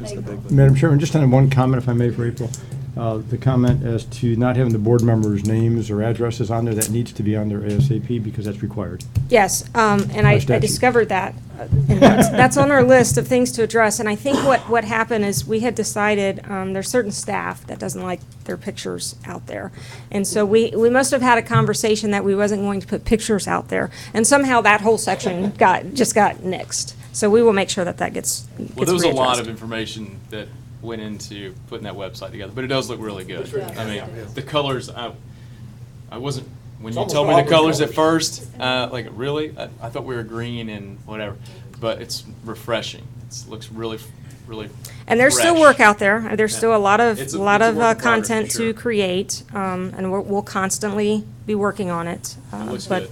April? Madam Chairman, just on one comment, if I may, for April. The comment as to not having the board members' names or addresses on there, that needs to be on there ASAP because that's required. Yes, and By I statute. discovered that, and that's on our list of things to address. And I think what happened is we had decided, there's certain staff that doesn't like their pictures out there. And so we must have had a conversation that we wasn't going to put pictures out there. And somehow that whole section got nixed. So we will make sure that gets Well, there was a lot readdressed. of information that went into putting that website together, but it does look really good. I mean, the colors, I wasn't, when you told me the colors at first, like, really? I thought we were green and whatever, but it's refreshing. It looks really, really And there's still fresh. work out there. There's still a lot of, It's a work in progress, content for sure. to create, and we'll constantly be working on it. It looks But good.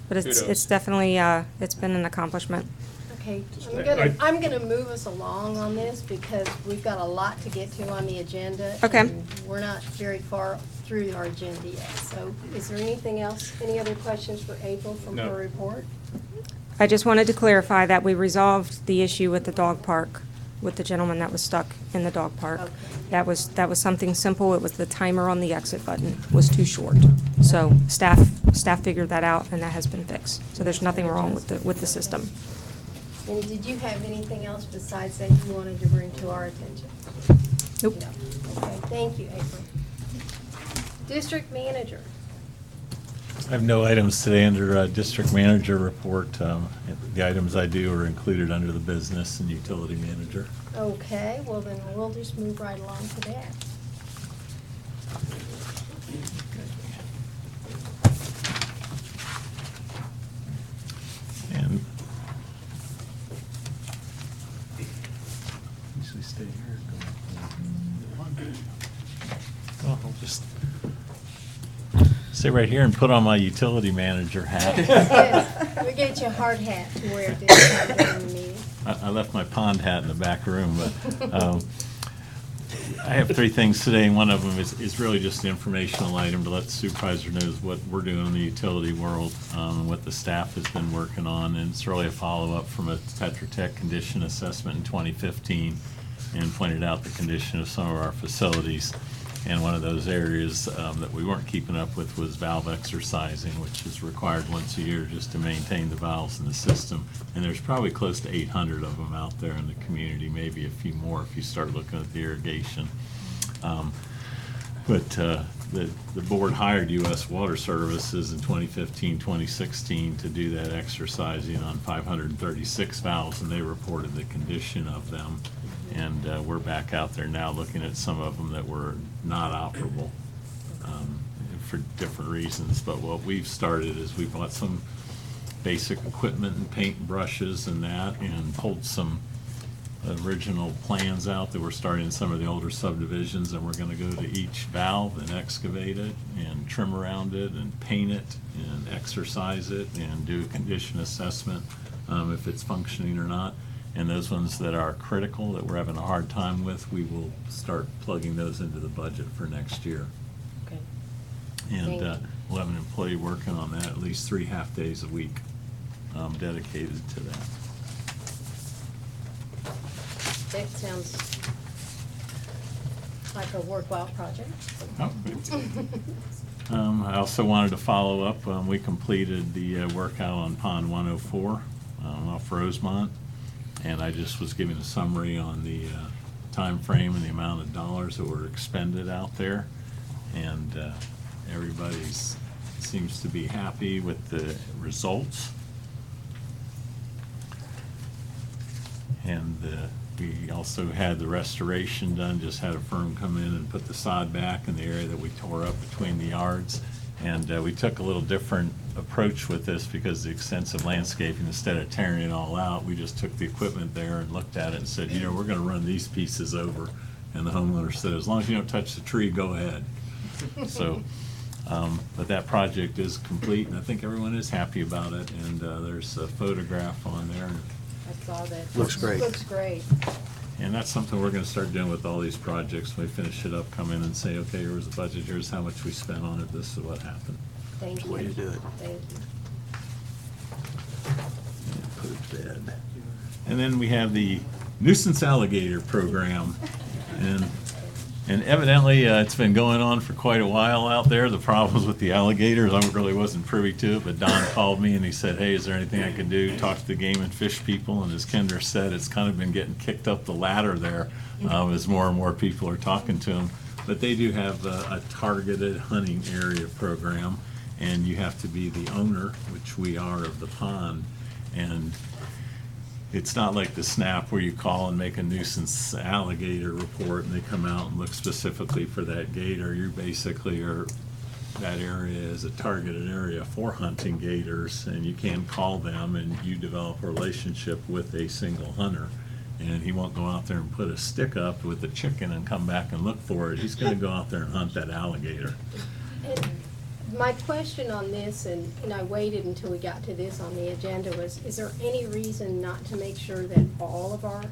But it's Kudos. definitely, it's been an accomplishment. Okay, I'm gonna move us along on this because we've got a lot to get to on the agenda. Okay. and We're not very far through our agenda yet. So is there anything else, any other questions for April from No. her report? I just wanted to clarify that we resolved the issue with the dog park, with the gentleman that was stuck in the dog park. Okay. That was something simple. It was the timer on the exit button was too short. So staff figured that out, and that has been fixed. So there's nothing wrong with the system. And did you have anything else besides that you wanted to bring to our attention? Nope. No. Okay, thank you, April. District Manager. I have no items today under District Manager report. The items I do are included under the Business and Utility Manager. Okay, well then we'll just move right along to that. And usually stay here. Well, I'll just stay right here and put on my Utility Manager hat. Yes, we get you a hard hat to wear this time during the meeting. I left my pond hat in the back room, but I have three things today, and one of them is really just an informational item to let the supervisor knows what we're doing in the utility world, and what the staff has been working on, and it's really a follow-up from a Tetra Tech condition assessment in 2015, and pointed out the condition of some of our facilities. And one of those areas that we weren't keeping up with was valve exercising, which is required once a year just to maintain the valves in the system. And there's probably close to 800 of them out there in the community, maybe a few more if you start looking at the irrigation. But the board hired U.S. Water Services in 2015, 2016 to do that exercising on 536 valves, and they reported the condition of them. And we're back out there now looking at some of them that were not operable for different reasons. But what we've started is we bought some basic equipment and paint and brushes and that, and pulled some original plans out that we're starting in some of the older subdivisions, and we're going to go to each valve and excavate it and trim around it and paint it and exercise it and do a condition assessment if it's functioning or not. And those ones that are critical, that we're having a hard time with, we will start plugging those into the budget for next year. Okay. And we'll have an employee working on that at least 3 half-days a week dedicated to that. That sounds like a worthwhile project. Oh, I also wanted to follow up. We completed the work out on Pond 104 off Rosemont, and I just was giving a summary on the time frame and the amount of dollars that were expended out there, and everybody seems to be happy with the results. And we also had the restoration done, just had a firm come in and put the sod back in the area that we tore up between the yards. And we took a little different approach with this because the extensive landscaping, instead of tearing it all out, we just took the equipment there and looked at it and said, you know, we're gonna run these pieces over. And the homeowner said, as long as you don't touch the tree, go ahead. So, but that project is complete, and I think everyone is happy about it. And there's a photograph on there. I saw that. Looks great. Looks great. And that's something we're gonna start doing with all these projects. When we finish it up, come in and say, okay, here's the budget, here's how much we spent on it, this is what happened. Thank you. Way to do it. Thank you. Put it to bed. And then we have the nuisance alligator program. And evidently, it's been going on for quite a while out there, the problems with the alligators. I really wasn't privy to it, but Don called me and he said, hey, is there anything I can do? Talk to the game and fish people, and as Kendra said, it's kind of been getting kicked up the ladder there as more and more people are talking to them. But they do have a targeted hunting area program, and you have to be the owner, which we are, of the pond. And it's not like the SNAP where you call and make a nuisance alligator report and they come out and look specifically for that gator. You basically are, that area is a targeted area for hunting gators, and you can call them and you develop a relationship with a single hunter. And he won't go out there and put a stick up with a chicken and come back and look for it. He's gonna go out there and hunt that alligator. And my question on this, and I waited until we got to this on the agenda, was, is there any reason not to make sure that all of our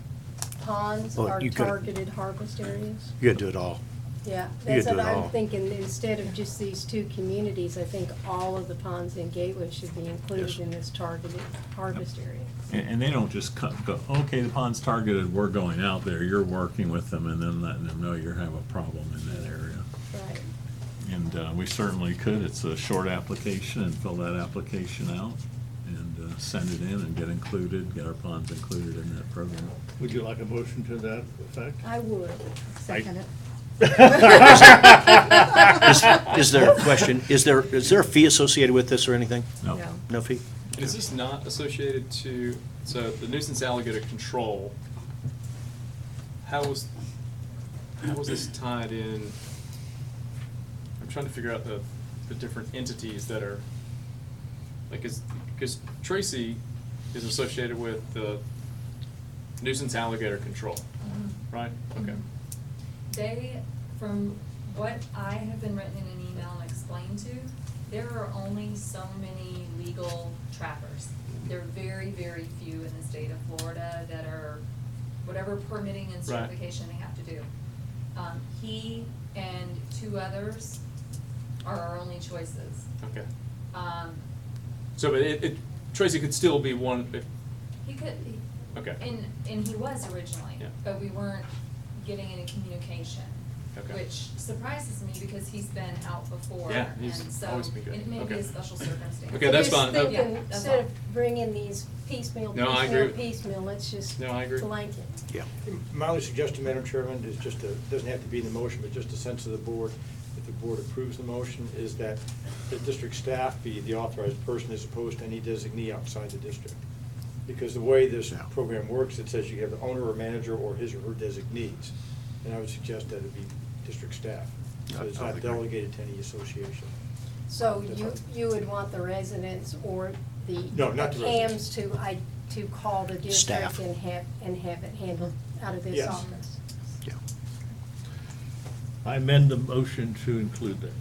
ponds Well, are you could- targeted harvest areas? You gotta do it all. Yeah, You that's could what do it I'm all. thinking, instead of just these 2 communities, I think all of the ponds in Gateway should be included Yes. in this targeted harvest area. And they don't just go, okay, the pond's targeted, we're going out there. You're working with them and then letting them know you're having a problem in that area. Right. And we certainly could. It's a short application, and fill that application out and send it in and get included, get our ponds included in that program. Would you like a motion to that effect? I would. Second it. Is there a question, is there a fee associated with this or anything? No. No. No fee? Is this not associated to, so the nuisance alligator control, how was this tied in? I'm trying to figure out the different entities that are, like, because Tracy is associated with the nuisance alligator control, right? Okay. They, from what I have been written in an email and explained to, there are only so many legal trappers. There are very, very few in the state of Florida that are, whatever permitting and Right. certification they have to do. He and 2 others are our only choices. Okay. Um, So, but Tracy could still be one, He could, okay. and he was originally, Yeah. but we weren't getting any communication. Okay. Which surprises me because he's been out before. Yeah, he's and so always been good. it may be Okay. a special circumstance. Okay, that's Just fine. thinking, Yeah, that's instead all. of bringing these piecemeal, No, I agree. piecemeal, let's just No, I agree. blanket. Yeah. My only suggestion, Madam Chairman, is just to, doesn't have to be in the motion, but just a sense of the board. If the board approves the motion, is that the district staff be the authorized person as opposed to any designee outside the district. Because the way this program works, it says you have the owner or manager or his or her designees. And I would suggest that it be district staff. So it's not delegated to any association. So you would want the residents or the No, not the CAMs to call the district Staff. and have it handled out of this Yes. office? I amend the motion to include that.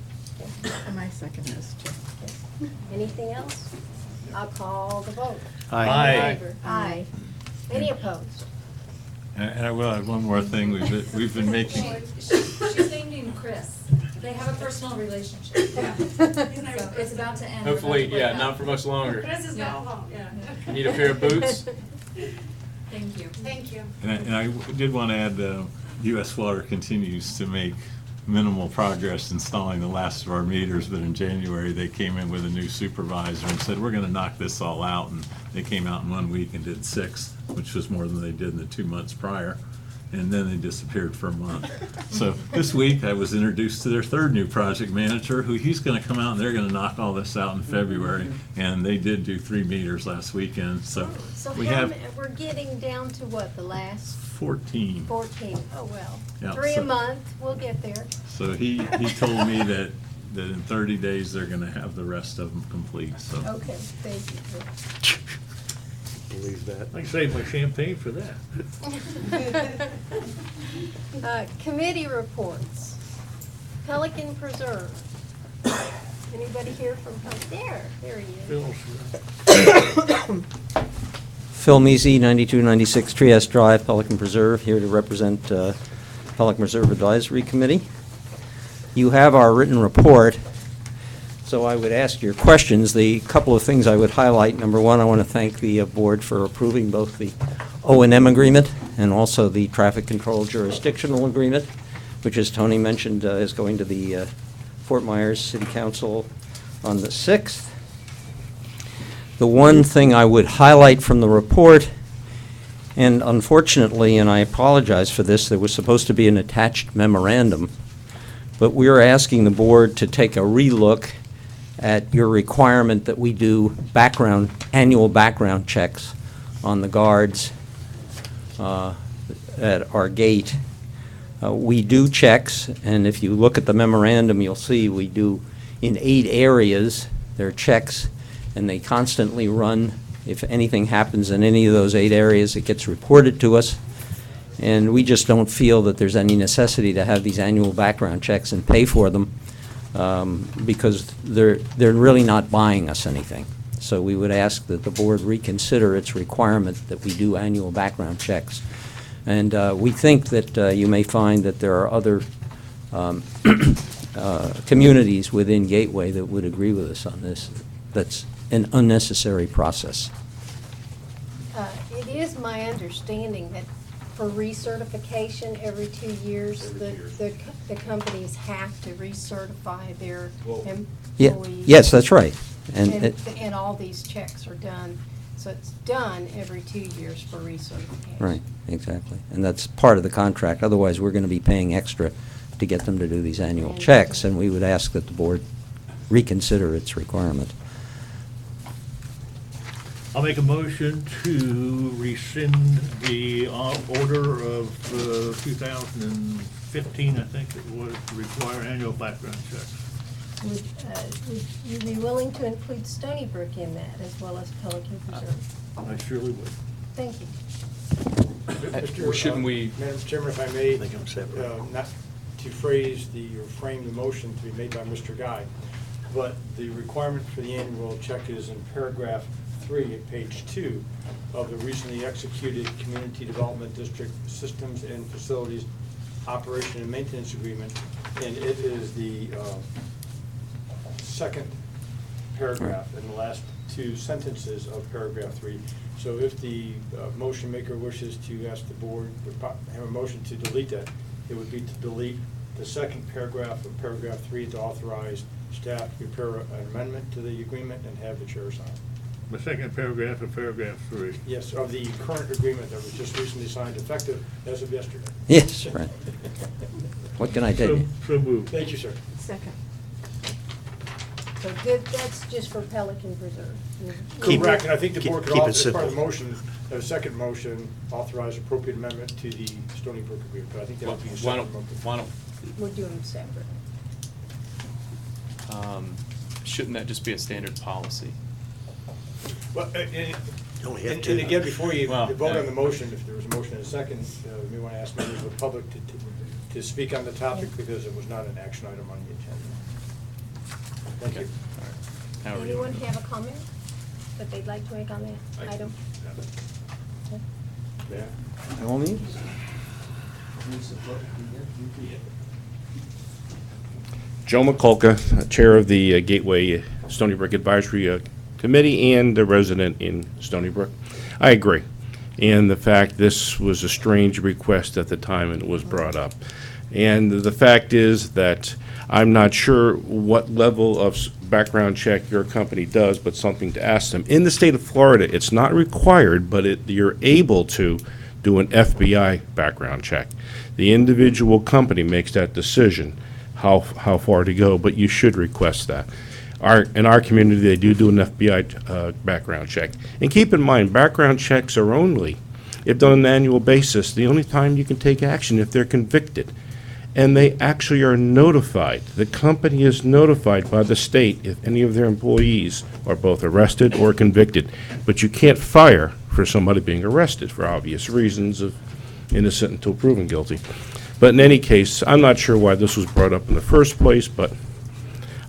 And I second this, too. Anything else? I'll call the vote. Aye. All in favor? Aye. Any opposed? And I will add one more thing. We've been making, She's named him Chris. They have a personal relationship. So it's about to end. We're Hopefully, about to break yeah, up. not for much longer. Chris is Yeah. going home, yeah. You need a pair of boots? Thank you. Thank you. and I did want to add, U.S. Water continues to make minimal progress installing the last of our meters, but in January, they came in with a new supervisor and said, we're going to knock this all out, and they came out in 1 week and did 6, which was more than they did in the 2 months prior, and then they disappeared for a month. So this week, I was introduced to their third new project manager, who he's going to come out and they're going to knock all this out in February, and they did do 3 meters last weekend, so So we how have many, we're getting down to what, the last 14. 14? Oh, well, Yeah, 3 so- a month, we'll get there. So he told me that in 30 days, they're gonna have the rest of them complete, so. Okay, thank you. Believe that. I save my champagne for that. Committee reports. Pelican Preserve. Anybody here from, there he is. Phil Measy, 9296 Trieste Drive, Pelican Preserve, here to represent Pelican Preserve Advisory Committee. You have our written report, so I would ask your questions. The couple of things I would highlight, number one, I want to thank the board for approving both the O&M agreement and also the traffic control jurisdictional agreement, which, as Tony mentioned, is going to the Fort Myers City Council on the 6th. The one thing I would highlight from the report, and unfortunately, and I apologize for this, there was supposed to be an attached memorandum, but we are asking the board to take a relook at your requirement that we do annual background checks on the guards at our gate. We do checks, and if you look at the memorandum, you'll see we do in 8 areas. There are checks, and they constantly run. If anything happens in any of those 8 areas, it gets reported to us. And we just don't feel that there's any necessity to have these annual background checks and pay for them because they're really not buying us anything. So we would ask that the board reconsider its requirement that we do annual background checks. And we think that you may find that there are other communities within Gateway that would agree with us on this. That's an unnecessary process. It is my understanding that for recertification every 2 years, the companies have to recertify their employees. Yes, that's right. And all these checks are done, so it's done every 2 years for recertification. Right, exactly. And that's part of the contract. Otherwise, we're going to be paying extra to get them to do these annual checks, and we would ask that the board reconsider its requirement. I'll make a motion to rescind the order of 2015, I think it was, to require annual background checks. Would you be willing to include Stony Brook in that as well as Pelican Preserve? I surely would. Thank you. Shouldn't we? Madam Chairman, if I may, I think I'm separate. not to frame the motion to be made by Mr. Guy, but the requirement for the annual check is in paragraph 3 at page 2 of the recently executed Community Development District Systems and Facilities Operation and Maintenance Agreement, and it is the second paragraph in the last 2 sentences of paragraph 3. So if the motion maker wishes to ask the board, would have a motion to delete that, it would be to delete the second paragraph of paragraph 3 to authorize staff to prepare an amendment to the agreement and have the chair sign. The second paragraph of paragraph 3. Yes, of the current agreement that was just recently signed, effective as of yesterday. Yes, right. What can I tell you? So moved. Thank you, sir. Second. So that's just for Pelican Preserve. Keep- Correct, and I think the board could keep it also, as part of the simple. motion, a second motion, authorize appropriate amendment to the Stony Brook agreement, but I think that would be a separate motion. Why don't, We're doing them separate. shouldn't that just be a standard policy? Well, only have and two. again, before you Well, vote yeah. on the motion, if there was a motion and a second, we want to ask members of the public to speak on the topic because it was not an action item on the agenda. Thank you. However you Anyone want to- have a comment that they'd like to make on that item? Okay. Yeah. By all means. Joe McCulca, Chair of the Gateway Stony Brook Advisory Committee and a resident in Stony Brook. I agree. And the fact this was a strange request at the time and it was brought up. And the fact is that I'm not sure what level of background check your company does, but something to ask them. In the state of Florida, it's not required, but you're able to do an FBI background check. The individual company makes that decision, how far to go, but you should request that. In our community, they do an FBI background check. And keep in mind, background checks are only, if done on an annual basis, the only time you can take action if they're convicted. And they actually are notified. The company is notified by the state if any of their employees are both arrested or convicted. But you can't fire for somebody being arrested for obvious reasons of innocent until proven guilty. But in any case, I'm not sure why this was brought up in the first place, but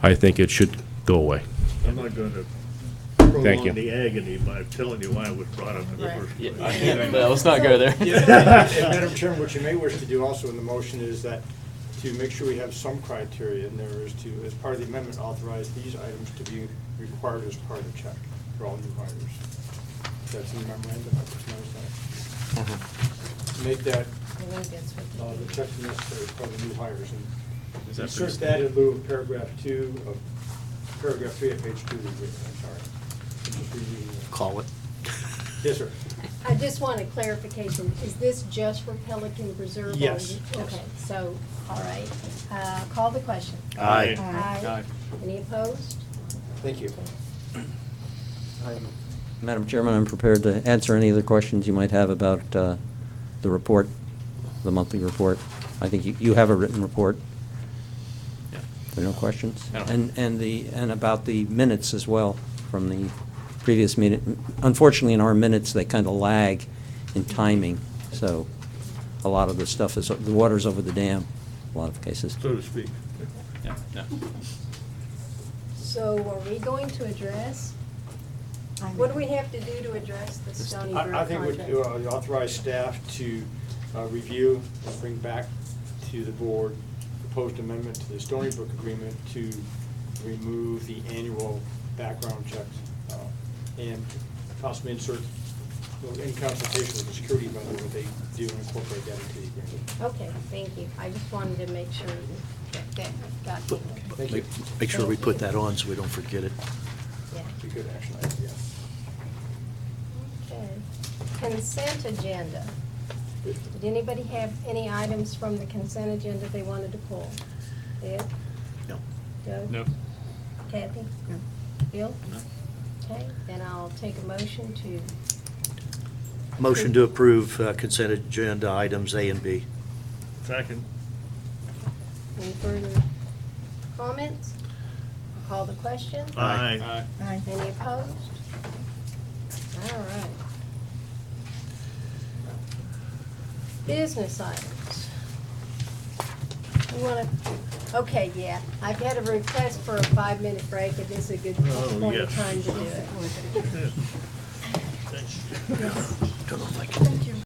I think it should go away. I'm not going to Thank you. prolong the agony by telling you why it was brought up in the first place. Let's not go there. And Madam Chairman, what you may wish to do also in the motion is that to make sure we have some criteria in there is to, as part of the amendment, authorize these items to be required as part of the check for all new hires. That's in the memorandum, I just noticed that. Make that, I think that's what the check necessary for the new hires. And Is that insert pretty that in lieu of paragraph 2 of paragraph 3 of page 2 of the agreement, I'm sorry. I'm just rereading it. Call it. Yes, sir. I just want a clarification. Is this just for Pelican Preserve? or- Yes. Okay, so, all right. Call the question. Aye. Aye. Any opposed? Thank you. Madam Chairman, I'm prepared to answer any other questions you might have about the report, the monthly report. I think you have a written report. Yeah. There are no questions? I don't- And about the minutes as well from the previous meeting. Unfortunately, in our minutes, they kind of lag in timing, so a lot of the stuff is, the water's over the dam, a lot of cases. So to speak. Yeah, yeah. So are we going to address, what do we have to do to address the Stony Brook I think contract? we authorize staff to review and bring back to the board proposed amendment to the Stony Brook agreement to remove the annual background checks and possibly insert, in consultation with the security vendor, what they do and incorporate that into the agreement. Okay, thank you. I just wanted to make sure that got. Thank you. Make sure we put that on so we don't forget it. Yeah. It's a good action item, yes. Okay. Consent agenda. Did anybody have any items from the consent agenda they wanted to pull? Ed? No. Joe? No. Kathy? No. Bill? No. Okay, then I'll take a motion to. Motion to approve consent agenda items A and B. Second. Any further comments? I'll call the question. Aye. Any opposed? All right. Business items. We want to, okay, yeah, I've had a request for a 5-minute break, and this is a good Oh, point of yes. time to do it. Yes. Don't know if I can